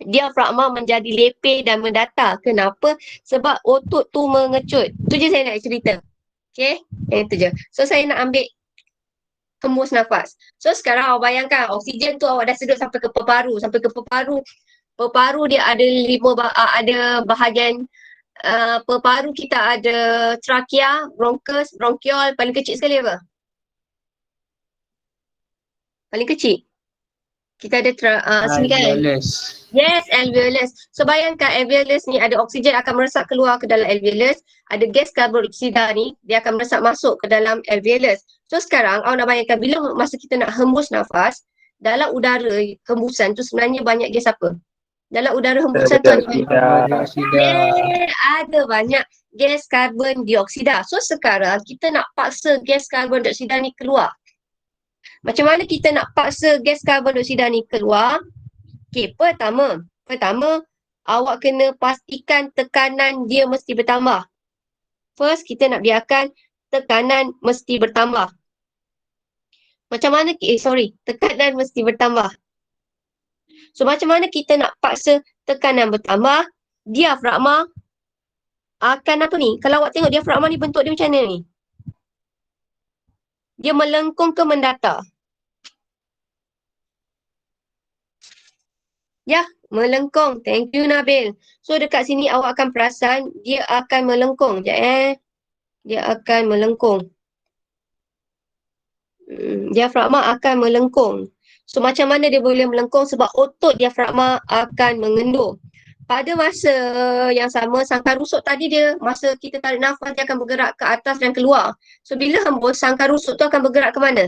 diafragma menjadi lepeh dan mendatar. Kenapa? Sebab otot tu mengecut. Tu je saya nak cerita. Okay? Itu je. So, saya nak ambil hembus nafas. So, sekarang awak bayangkan oksigen tu awak dah sedut sampai ke peparu. Peparu dia ada ada bahagian peparu kita ada trakea, bronchus, bronchiol, paling kecil sekali apa? Paling kecil. Kita ada sini kan? Alveolus. Yes, alveolus. So bayangkan alveolus ni ada oksigen akan meresap keluar ke dalam alveolus, ada gas karbon dioksida ni dia akan meresap masuk ke dalam alveolus. So sekarang awak nak bayangkan bila masa kita nak hembus nafas, dalam udara hembusan tu sebenarnya banyak gas apa? Dalam udara hembusan tu ada banyak gas karbon dioksida. So sekarang kita nak paksa gas karbon dioksida ni keluar. Macam mana kita nak paksa gas karbon dioksida ni keluar? Okey, pertama awak kena pastikan tekanan dia mesti bertambah. First, kita nak biarkan tekanan mesti bertambah. Macam mana? Tekanan mesti bertambah. So, macam mana kita nak paksa tekanan bertambah? Diafragma akan apa ni? Kalau awak tengok diafragma ni bentuk dia macam mana ni? Dia melengkung ke mendatar? Ya, melengkung. Thank you Nabil. So dekat sini awak akan perasan dia akan melengkung. Sekejap Dia akan melengkung. Diafragma akan melengkung. So macam mana dia boleh melengkung? Sebab otot diafragma akan mengendur. Pada masa yang sama, sangkar rusuk tadi dia, masa kita tarik nafas dia akan bergerak ke atas dan keluar. So bila hembus, sangkar rusuk tu akan bergerak ke mana?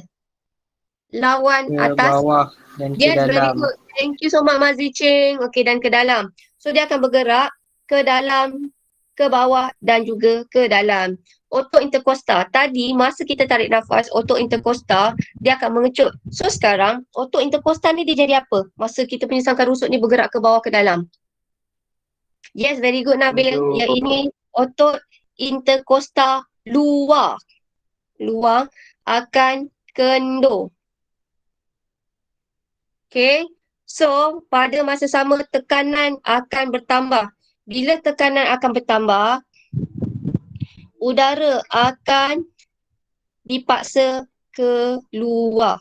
Lawan Ke atas. bawah dan ke Yes, very dalam. good. Thank you so much Mazri Cheng. Okey, dan ke dalam. So dia akan bergerak ke dalam, ke bawah dan juga ke dalam. Otot interkosta. Tadi masa kita tarik nafas, otot interkosta dia akan mengecut. So sekarang otot interkosta ni dia jadi apa? Masa kita punya sangkar rusuk ni bergerak ke bawah ke dalam. Yes, very good Nabil. Yang ini otot interkosta luar. Luar akan kendur. Okay. So, pada masa sama tekanan akan bertambah. Bila tekanan akan bertambah, udara akan dipaksa keluar.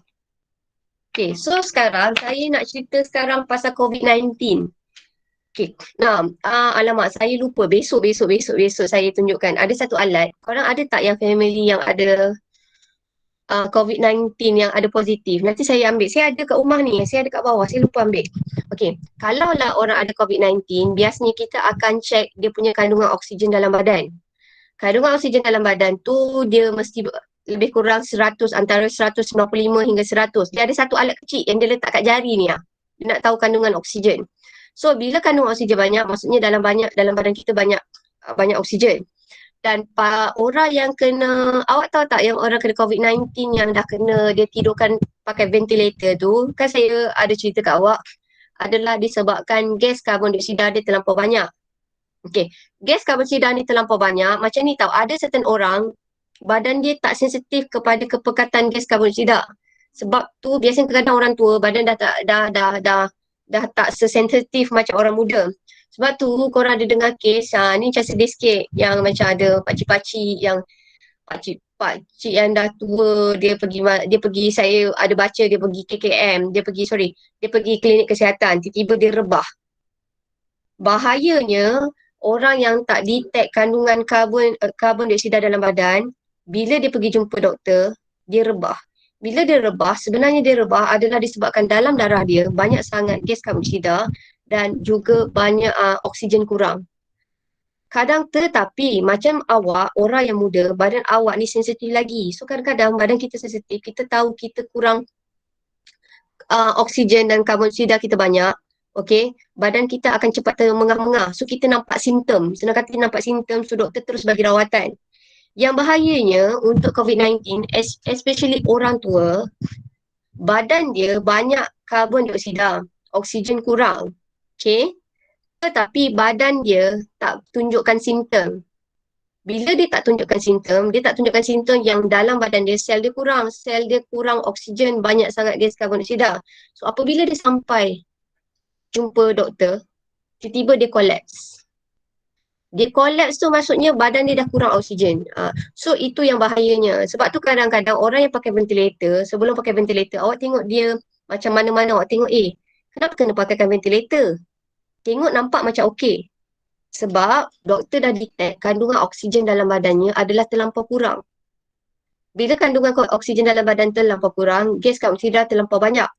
Okay, so sekarang saya nak cerita sekarang pasal COVID-19. Okay, alamak saya lupa. Besok saya tunjukkan. Ada satu alat. Korang ada tak yang family yang ada COVID-19 yang ada positif? Nanti saya ambil. Saya ada kat rumah ni. Saya ada kat bawah. Saya lupa ambil. Okay, kalaulah orang ada COVID-19, biasanya kita akan check dia punya kandungan oksigen dalam badan. Kandungan oksigen dalam badan tu dia mesti lebih kurang 100, antara 195 hingga 100. Dia ada satu alat kecil yang dia letak kat jari ni. Dia nak tahu kandungan oksigen. So bila kandungan oksigen banyak, maksudnya dalam badan kita banyak oksigen. Dan orang yang kena, awak tahu tak yang orang kena COVID-19 yang dah kena dia tidurkan pakai ventilator tu, kan saya ada cerita kat awak, adalah disebabkan gas karbon dioksida dia terlampau banyak. Okey, gas karbon dioksida ni terlampau banyak, macam ni tahu, ada certain orang badan dia tak sensitif kepada kepekatan gas karbon dioksida. Sebab tu biasanya kadang orang tua badan dah tak sesensitif macam orang muda. Sebab tu korang ada dengar kes, ni macam sedih sikit, yang macam ada pakcik-pakcik yang pakcik yang dah tua, dia pergi saya ada baca dia pergi KKM, dia pergi klinik kesihatan, tiba-tiba dia rebah. Bahayanya orang yang tak detect kandungan karbon dioksida dalam badan, bila dia pergi jumpa doktor, dia rebah. Bila dia rebah, sebenarnya dia rebah adalah disebabkan dalam darah dia banyak sangat gas karbon dioksida dan juga banyak oksigen kurang. Kadang tetapi macam awak, orang yang muda, badan awak ni sensitif lagi. So kadang-kadang badan kita sensitif, kita tahu kita kurang oksigen dan karbon dioksida kita banyak. Okay, badan kita akan cepat termengah-mengah. So kita nampak simptom. Senang kata nampak simptom, so doktor terus bagi rawatan. Yang bahayanya untuk COVID-19, especially orang tua, badan dia banyak karbon dioksida, oksigen kurang. Okay, tetapi badan dia tak tunjukkan simptom. Bila dia tak tunjukkan simptom yang dalam badan dia, sel dia kurang oksigen, banyak sangat gas karbon dioksida. So apabila dia sampai jumpa doktor, tiba-tiba dia collapse. Dia collapse tu maksudnya badan dia dah kurang oksigen. So itu yang bahayanya. Sebab tu kadang-kadang orang yang pakai ventilator, sebelum pakai ventilator, awak tengok dia macam mana-mana, awak tengok kenapa kena pakaikan ventilator? Tengok nampak macam okey. Sebab doktor dah detect kandungan oksigen dalam badannya adalah terlampau kurang. Bila kandungan oksigen dalam badan terlampau kurang, gas karbon dioksida terlampau banyak.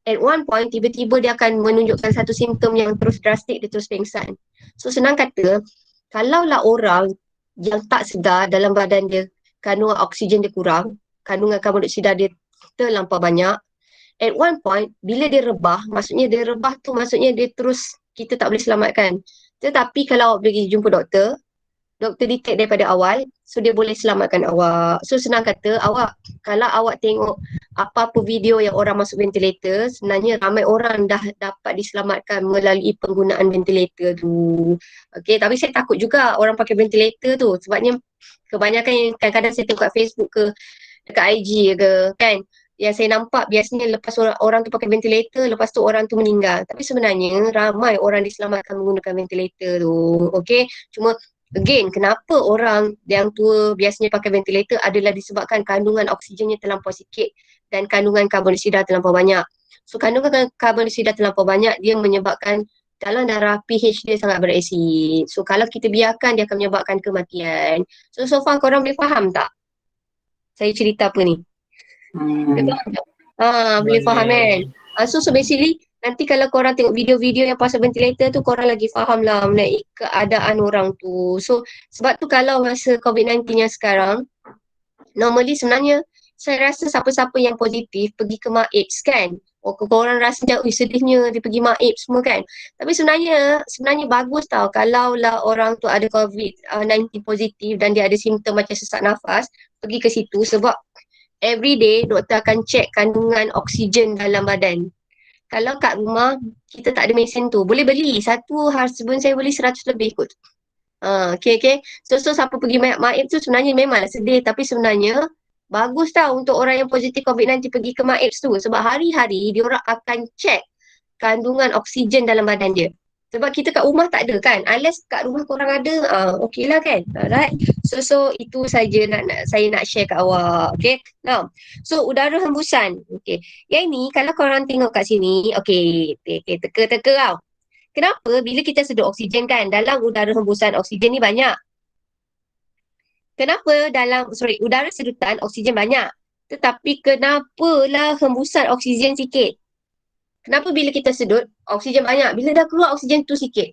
At one point, tiba-tiba dia akan menunjukkan satu simptom yang terus drastik, dia terus pengsan. So senang kata, kalaulah orang yang tak sedar dalam badan dia, kandungan oksigen dia kurang, kandungan karbon dioksida dia terlampau banyak, at one point, bila dia rebah dia terus, kita tak boleh selamatkan. Tetapi kalau awak pergi jumpa doktor detect daripada awal, so dia boleh selamatkan awak. So senang kata, kalau awak tengok apa-apa video yang orang masuk ventilator, sebenarnya ramai orang dah dapat diselamatkan melalui penggunaan ventilator tu. Okay, tapi saya takut juga orang pakai ventilator tu, sebabnya kebanyakan yang kadang-kadang saya tengok kat Facebook ke, dekat IG ke, kan, yang saya nampak biasanya lepas orang tu pakai ventilator, lepas tu orang tu meninggal. Tapi sebenarnya ramai orang diselamatkan menggunakan ventilator tu. Okay, cuma again, kenapa orang yang tua biasanya pakai ventilator adalah disebabkan kandungan oksigennya terlampau sikit dan kandungan karbon dioksida terlampau banyak. So kandungan karbon dioksida terlampau banyak, dia menyebabkan dalam darah pH dia sangat berasid. So kalau kita biarkan, dia akan menyebabkan kematian. So far korang boleh faham tak saya cerita apa ni? Boleh faham kan? So basically, nanti kalau korang tengok video-video yang pasal ventilator tu, korang lagi faham lah mengenai keadaan orang tu. So sebab tu kalau masa COVID-19 yang sekarang, normally sebenarnya saya rasa siapa-siapa yang positif pergi ke MAIPS kan. Korang rasa sedihnya dia pergi MAIPS semua kan. Tapi sebenarnya bagus tau kalau lah orang tu ada COVID-19 positif dan dia ada simptom macam sesak nafas, pergi ke situ sebab every day doktor akan check kandungan oksigen dalam badan. Kalau kat rumah kita tak ada mesin tu, boleh beli. Satu husband saya beli 100 lebih kot. Okay. So siapa pergi MAIP tu sebenarnya memanglah sedih, tapi sebenarnya bagus tau untuk orang yang positif COVID-19 pergi ke MAIP tu. Sebab hari-hari diorang akan check kandungan oksigen dalam badan dia. Sebab kita kat rumah tak ada kan. Unless kat rumah korang ada, okey lah kan. Alright. So itu saja saya nak share kat awak. Okay. Now, so udara hembusan. Okay. Yang ni kalau korang tengok kat sini, okay, teka-teka tau. Kenapa bila kita sedut oksigen kan, dalam udara hembusan oksigen ni banyak. Kenapa udara sedutan oksigen banyak. Tetapi kenapalah hembusan oksigen sikit? Kenapa bila kita sedut, oksigen banyak? Bila dah keluar, oksigen tu sikit.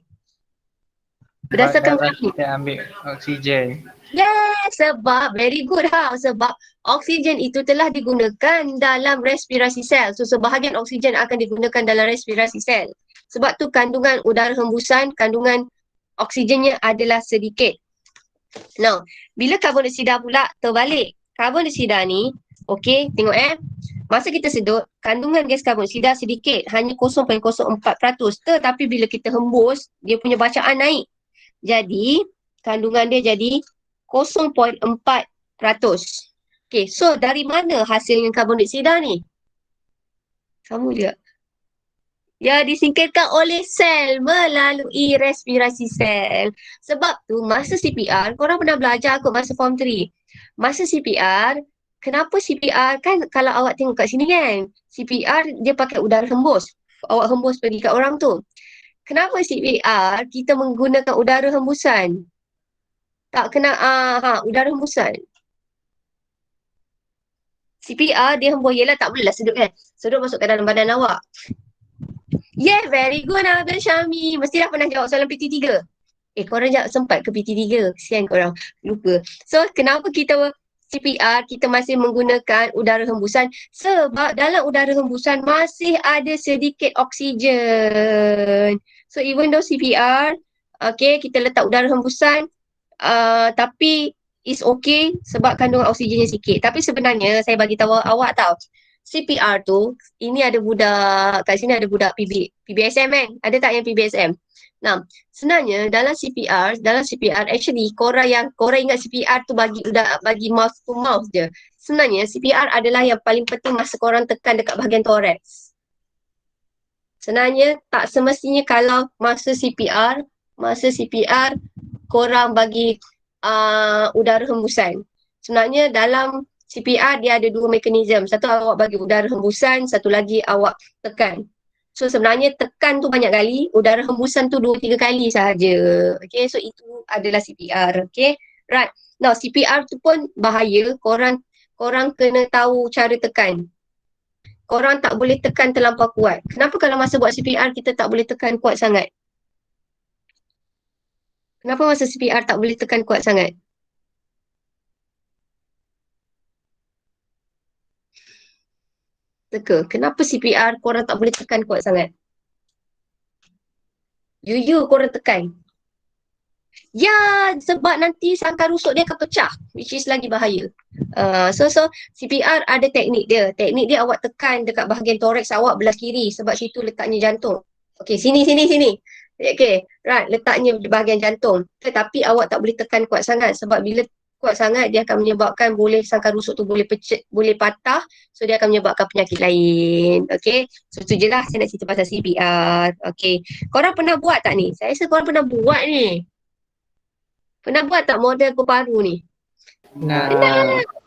Berdasarkan kita ambil oksigen. Yes, sebab very good sebab oksigen itu telah digunakan dalam respirasi sel. So sebahagian oksigen akan digunakan dalam respirasi sel. Sebab tu kandungan udara hembusan, kandungan oksigennya adalah sedikit. Now, bila karbon dioksida pula terbalik. Karbon dioksida ni, okay, tengok masa kita sedut, kandungan gas karbon dioksida sedikit, hanya 0.04%. Tetapi bila kita hembus, dia punya bacaan naik. Jadi, kandungan dia jadi 0.4%. Okay, so dari mana hasilnya karbon dioksida ni? Sama juga. Ya, disingkirkan oleh sel melalui respirasi sel. Sebab tu masa CPR, korang pernah belajar kot masa form 3. Masa CPR, kenapa CPR kan kalau awak tengok kat sini kan, CPR dia pakai udara hembus. Awak hembus pergi kat orang tu. Kenapa CPR kita menggunakan udara hembusan? Tak kena, udara hembusan. CPR dia hembus, yelah tak bolehlah sedut kan. Sedut masuk ke dalam badan awak. Yeah, very good Abang Syami. Mesti dah pernah jawab soalan PT3. Korang jangan sempat ke PT3. Kesian korang. Lupa. So, kenapa kita CPR, kita masih menggunakan udara hembusan? Sebab dalam udara hembusan masih ada sedikit oksigen. So, even though CPR, okay, kita letak udara hembusan, tapi it's okay sebab kandungan oksigennya sikit. Tapi sebenarnya saya bagi tahu awak tahu, CPR tu, ini ada budak, kat sini ada budak PBSM kan? Ada tak yang PBSM? Nah, sebenarnya dalam CPR actually korang ingat CPR tu bagi mouth to mouth je. Sebenarnya CPR adalah yang paling penting masa korang tekan dekat bahagian thorax. Sebenarnya tak semestinya kalau masa CPR korang bagi udara hembusan. Sebenarnya dalam CPR dia ada dua mekanisme. Satu awak bagi udara hembusan, satu lagi awak tekan. So sebenarnya tekan tu banyak kali, udara hembusan tu 2-3 kali sahaja. Okay, so itu adalah CPR. Okay, right. Now CPR tu pun bahaya, korang kena tahu cara tekan. Korang tak boleh tekan terlampau kuat. Kenapa kalau masa buat CPR kita tak boleh tekan kuat sangat? Kenapa masa CPR tak boleh tekan kuat sangat? Teka, kenapa CPR korang tak boleh tekan kuat sangat? Jujur korang tekan. Ya, sebab nanti sangkar rusuk dia akan pecah, which is lagi bahaya. So CPR ada teknik dia. Teknik dia awak tekan dekat bahagian thorax awak belah kiri sebab situ letaknya jantung. Okay, sini. Okay, right, letaknya di bahagian jantung. Tetapi awak tak boleh tekan kuat sangat sebab bila kuat sangat dia akan menyebabkan sangkar rusuk tu boleh patah, so dia akan menyebabkan penyakit lain. Okay, so tu je lah saya nak cerita pasal CPR. Okay, korang pernah buat tak ni? Saya rasa korang pernah buat ni. Pernah buat tak model paru ni? Nah.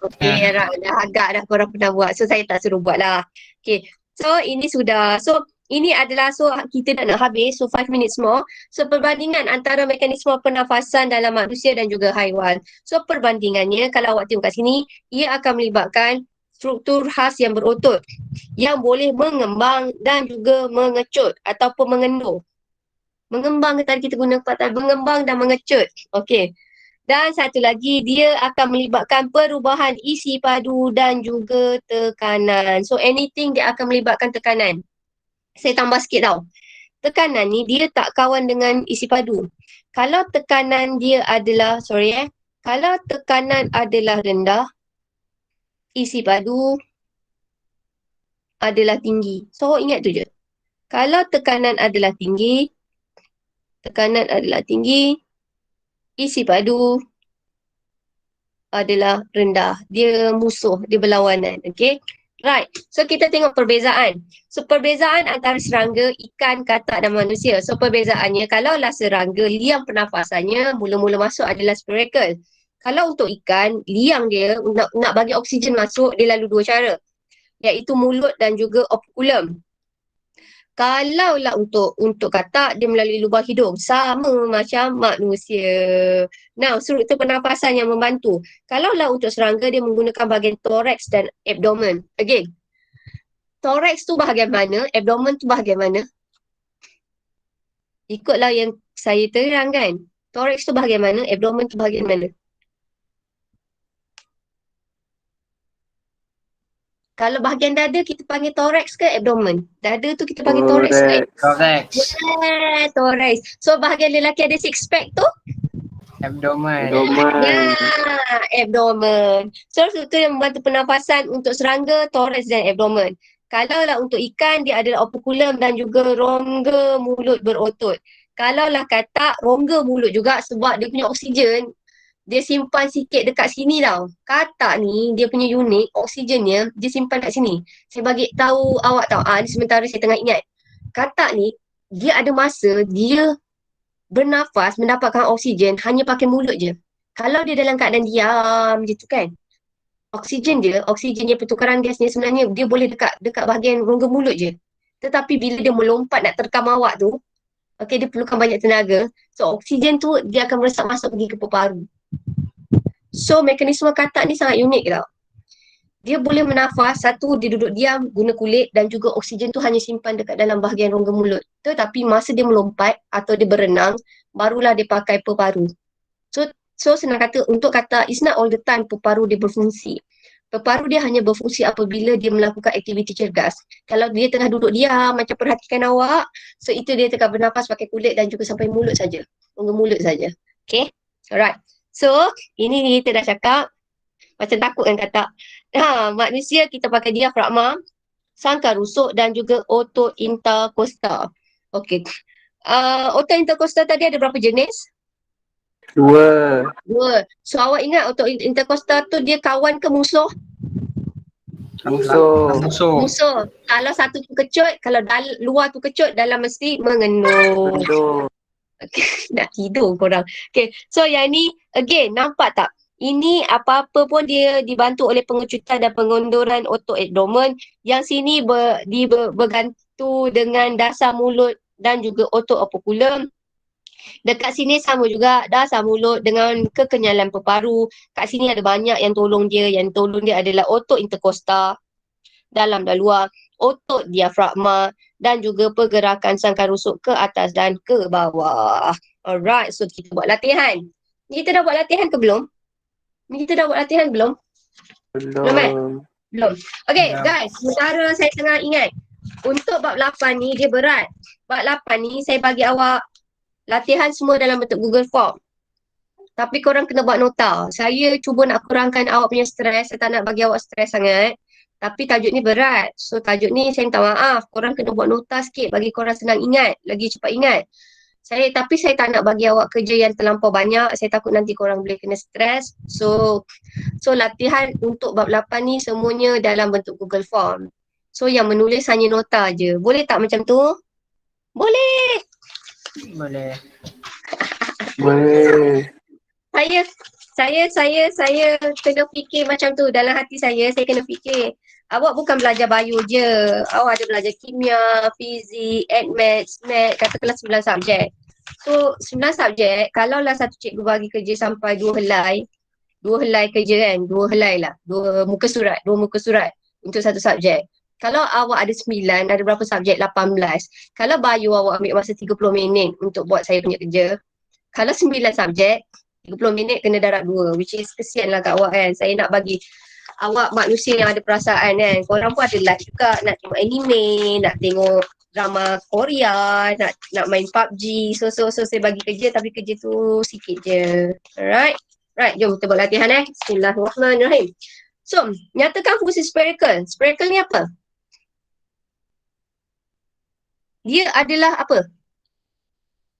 Okay, dah agak dah korang pernah buat. So saya tak suruh buat lah. Okay, so ini sudah. So ini adalah, so kita dah nak habis. So 5 minutes more. So perbandingan antara mekanisme pernafasan dalam manusia dan juga haiwan. So perbandingannya kalau awak tengok kat sini, ia akan melibatkan struktur khas yang berotot yang boleh mengembang dan juga mengecut ataupun mengendur. Mengembang tadi kita guna kata mengembang dan mengecut. Okey. Dan satu lagi, dia akan melibatkan perubahan isi padu dan juga tekanan. So anything dia akan melibatkan tekanan. Saya tambah sikit tau. Tekanan ni dia tak kawan dengan isi padu. Kalau tekanan dia adalah, kalau tekanan adalah rendah, isi padu adalah tinggi. So ingat tu je. Kalau tekanan adalah tinggi, isi padu adalah rendah. Dia musuh, dia berlawanan. Okay? Right. So kita tengok perbezaan. So perbezaan antara serangga, ikan, katak dan manusia. So perbezaannya, kalaulah serangga, liang pernafasannya mula-mula masuk adalah spiracle. Kalau untuk ikan, liang dia nak bagi oksigen masuk, dia lalu dua cara. Iaitu mulut dan juga operculum. Kalaulah untuk katak, dia melalui lubang hidung. Sama macam manusia. Now, struktur pernafasan yang membantu. Kalaulah untuk serangga, dia menggunakan bahagian thorax dan abdomen. Again, thorax tu bahagian mana, abdomen tu bahagian mana? Ikutlah yang saya terangkan. Thorax tu bahagian mana, abdomen tu bahagian mana? Kalau bahagian dada kita panggil thorax ke abdomen? Dada tu kita panggil thorax ke? Thorax. Yeah, thorax. So bahagian lelaki ada six pack tu? Abdomen. Ya, abdomen. So struktur yang membantu pernafasan untuk serangga, thorax dan abdomen. Kalaulah untuk ikan, dia adalah operculum dan juga rongga mulut berotot. Kalaulah katak, rongga mulut juga sebab dia punya oksigen dia simpan sikit dekat sini tau. Katak ni, dia punya unit, oksigennya, dia simpan kat sini. Saya bagi tahu awak tau, ni sementara saya tengah ingat. Katak ni, dia ada masa, dia bernafas, mendapatkan oksigen hanya pakai mulut je. Kalau dia dalam keadaan diam je tu kan, oksigen dia pertukaran gasnya sebenarnya dia boleh dekat bahagian rongga mulut je. Tetapi bila dia melompat nak terkam awak tu, dia perlukan banyak tenaga. So oksigen tu dia akan meresap masuk pergi ke paru. So mekanisme katak ni sangat unik tau. Dia boleh bernafas, satu dia duduk diam guna kulit dan juga oksigen tu hanya simpan dekat dalam bahagian rongga mulut. Tetapi masa dia melompat atau dia berenang, barulah dia pakai peparu. So senang kata, untuk kata it's not all the time peparu dia berfungsi. Peparu dia hanya berfungsi apabila dia melakukan aktiviti cergas. Kalau dia tengah duduk diam, macam perhatikan awak, so itu dia tengah bernafas pakai kulit dan juga sampai mulut saja. Rongga mulut saja. Okay? Alright. So, ini kita dah cakap, macam takut kan kata. Manusia kita pakai diafragma, sangkar rusuk dan juga otot interkosta. Okay. Otot interkosta tadi ada berapa jenis? 2. So awak ingat otot interkosta tu dia kawan ke musuh? Musuh. Musuh. Kalau satu tu kecut, kalau luar tu kecut, dalam mesti mengendur. Gendut. Nak tidur korang. Okay, so yang ni again nampak tak? Ini apa-apa pun dia dibantu oleh pengecutan dan pengunduran otot abdomen. Yang sini bergantung dengan dasar mulut dan juga otot operculum. Dekat sini sama juga, dasar mulut dengan kekenyalan peparu. Kat sini ada banyak yang tolong dia. Yang tolong dia adalah otot interkosta, dalam dan luar, otot diafragma dan juga pergerakan sangkar rusuk ke atas dan ke bawah. Alright, so kita buat latihan. Kita dah buat latihan ke belum? Kita dah buat latihan belum? Belum. Belum. Okay, guys, sementara saya tengah ingat. Untuk bab 8 ni dia berat. Bab 8 ni saya bagi awak latihan semua dalam bentuk Google Form. Tapi korang kena buat nota. Saya cuba nak kurangkan awak punya stres. Saya tak nak bagi awak stres sangat. Tapi tajuk ni berat. So tajuk ni saya minta maaf. Korang kena buat nota sikit bagi korang senang ingat. Lagi cepat ingat. Tapi saya tak nak bagi awak kerja yang terlampau banyak. Saya takut nanti korang boleh kena stres. So latihan untuk bab 8 ni semuanya dalam bentuk Google Form. So yang menulis hanya nota je. Boleh tak macam tu? Boleh. Boleh. Saya kena fikir macam tu. Dalam hati saya kena fikir. Awak bukan belajar bio je. Awak ada belajar kimia, fizik, maths, katakanlah 9 subjek. So 9 subjek, kalaulah satu cikgu bagi kerja sampai 2 helai kerja kan, 2 helai lah. 2 muka surat untuk satu subjek. Kalau awak ada 9, ada berapa subjek? 18. Kalau bio awak ambil masa 30 minit untuk buat saya punya kerja. Kalau 9 subjek, 30 minit kena darab 2, which is kesian lah kat awak kan. Saya nak bagi awak manusia yang ada perasaan kan. Korang pun ada life juga, nak tengok anime, nak tengok drama Korea, nak main PUBG. So saya bagi kerja tapi kerja tu sikit je. Alright? Right, jom kita buat latihan Bismillahirrahmanirrahim. So, nyatakan fungsi spherical. Spherical ni apa? Dia adalah apa?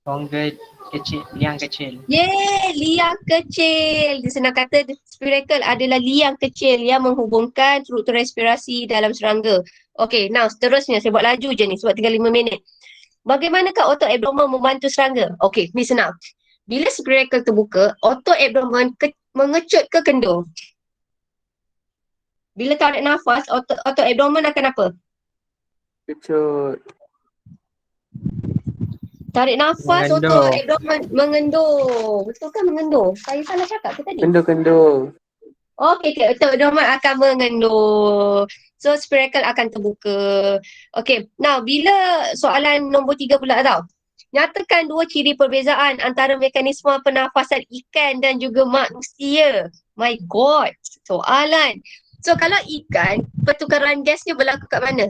Rongga kecil, liang kecil. Liang kecil. Dia senang kata spherical adalah liang kecil yang menghubungkan struktur respirasi dalam serangga. Okay, now seterusnya saya buat laju je ni sebab tinggal 5 minit. Bagaimanakah otot abdomen membantu serangga? Okay, ni senang. Bila spherical terbuka, otot abdomen mengecut ke kendur. Bila tarik nafas, otot abdomen akan apa? Kecut. Tarik nafas, otot abdomen mengendur. Betul kan mengendur? Saya salah cakap ke tadi? Kendur. Okay, otot abdomen akan mengendur. So, spherical akan terbuka. Okay, now bila soalan nombor 3 pula tau. Nyatakan 2 ciri perbezaan antara mekanisme pernafasan ikan dan juga manusia. My God, soalan. So, kalau ikan, pertukaran gasnya berlaku kat mana?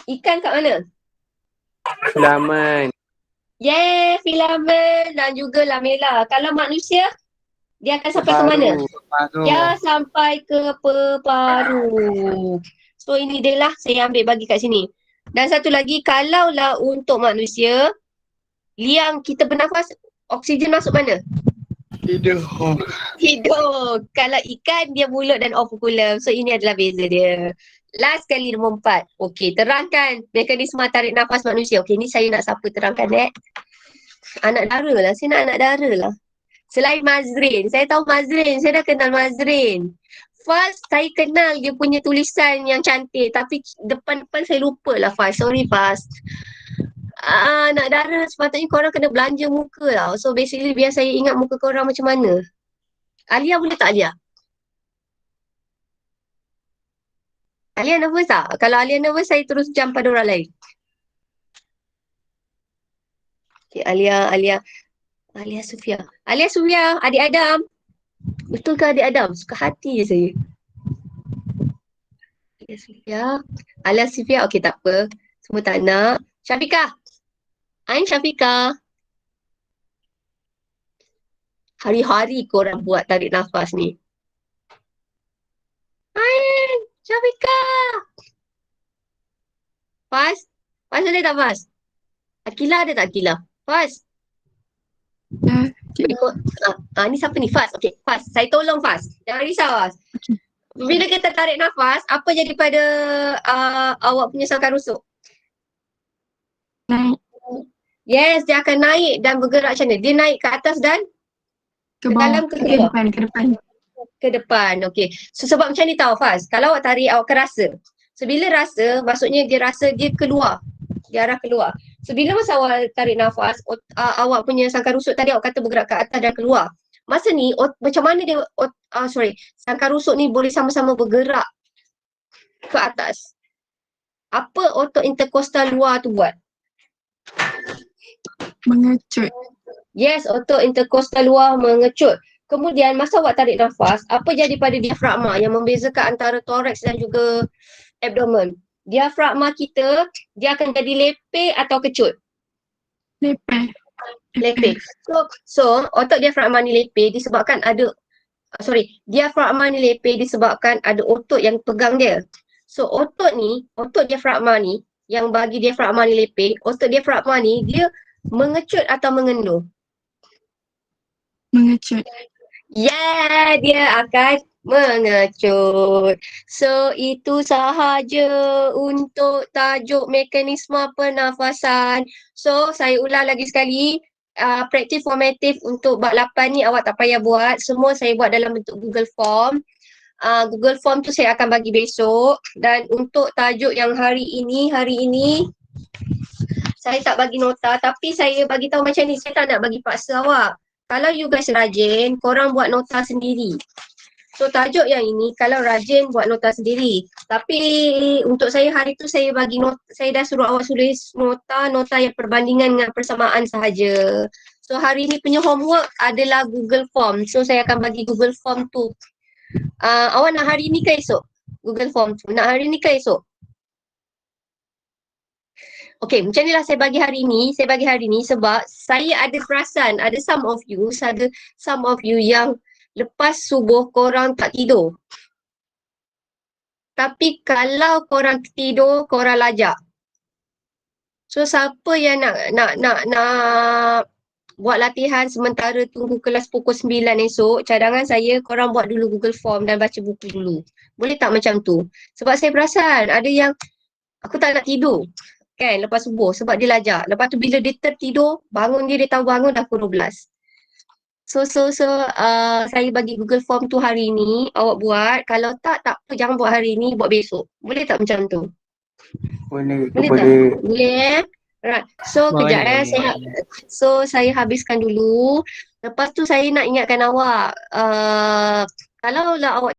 Ikan kat mana? Filamen. Filamen dan juga lamela. Kalau manusia, dia akan sampai ke mana? Dia sampai ke peparu. So ini dia lah saya ambil bagi kat sini. Dan satu lagi, kalaulah untuk manusia, liang kita bernafas, oksigen masuk mana? Hidung. Kalau ikan, dia mulut dan operculum. So ini adalah beza dia. Last kali nombor 4. Okey, terangkan mekanisme tarik nafas manusia. Okey, ni saya nak siapa terangkan anak dara lah. Saya nak anak dara lah. Selain Mazrin. Saya tahu Mazrin. Saya dah kenal Mazrin. Faz, saya kenal dia punya tulisan yang cantik. Tapi depan-depan saya lupa lah Faz. Sorry Faz. Anak dara sepatutnya korang kena belanja muka lah. So basically biar saya ingat muka korang macam mana. Alia boleh tak Alia? Alia nervous tak? Kalau Alia nervous, saya terus jump pada orang lain. Okay, Alia Sufia. Alia Sufia, adik Adam. Betul ke adik Adam? Suka hati je saya. Alia Sufia. Alia Sufia, okey tak apa. Semua tak nak. Syafiqah. Ain Syafiqah. Hari-hari korang buat tarik nafas ni. Ain Syafiqah. Faz. Faz boleh tak Faz? Akilah ada tak Akilah? Faz. Ya, Ikut. Ni siapa ni? Faz. Okey, Faz. Saya tolong Faz. Jangan risau Faz. Bila kita tarik nafas, apa jadi pada awak punya sangkar rusuk? naik Yes, dia akan naik dan bergerak macam mana? Dia naik ke atas dan ke ke bawah, dalam ke bawah? ke depan. Ke depan. Okey. So sebab macam ni tahu Faz. Kalau awak tarik, awak akan rasa. So bila rasa, maksudnya dia rasa dia keluar. Dia arah keluar. So bila masa awak tarik nafas, awak punya sangkar rusuk tadi awak kata bergerak ke atas dan keluar. Masa ni macam mana dia sangkar rusuk ni boleh sama-sama bergerak ke atas? Apa otot interkostal luar tu buat? Mengecut. Yes, otot interkostal luar mengecut. Kemudian masa awak tarik nafas, apa jadi pada diafragma yang membezakan antara thorax dan juga abdomen? Diafragma kita, dia akan jadi lepeh atau kecut? Lepeh. Lepeh. So otot diafragma ni lepeh disebabkan ada diafragma ni lepeh disebabkan ada otot yang pegang dia. So otot diafragma ni yang bagi diafragma ni lepeh, otot diafragma ni dia mengecut atau mengendur? Mengecut. Yeah, dia akan mengecut. So itu sahaja untuk tajuk mekanisme pernafasan. So saya ulang lagi sekali, praktis formatif untuk bab 8 ni awak tak payah buat. Semua saya buat dalam bentuk Google Form. Google Form tu saya akan bagi besok. Dan untuk tajuk yang hari ini saya tak bagi nota, tapi saya bagi tahu macam ni, saya tak nak bagi paksa awak. Kalau you guys rajin, korang buat nota sendiri. So tajuk yang ini, kalau rajin buat nota sendiri. Tapi untuk saya hari tu saya bagi nota, saya dah suruh awak tulis nota yang perbandingan dengan persamaan sahaja. So hari ni punya homework adalah Google Form. So saya akan bagi Google Form tu. Awak nak hari ni ke esok? Google Form tu. Nak hari ni ke esok? Okay, macam inilah saya bagi hari ni sebab saya ada perasan ada some of you yang lepas subuh korang tak tidur. Tapi kalau korang tidur, korang lajak. So siapa yang nak buat latihan sementara tunggu kelas pukul 9 esok, cadangan saya korang buat dulu Google Form dan baca buku dulu. Boleh tak macam tu? Sebab saya perasan ada yang aku tak nak tidur. Kan lepas subuh sebab dia lajak. Lepas tu bila dia tertidur, bangun dia tahu bangun dah pukul 12. So saya bagi Google Form tu hari ni, awak buat. Kalau tak apa, jangan buat hari ni, buat besok. Boleh tak macam tu? Boleh. Tak? Boleh. Right. So kejap saya habiskan dulu. Lepas tu saya nak ingatkan awak, kalau lah awak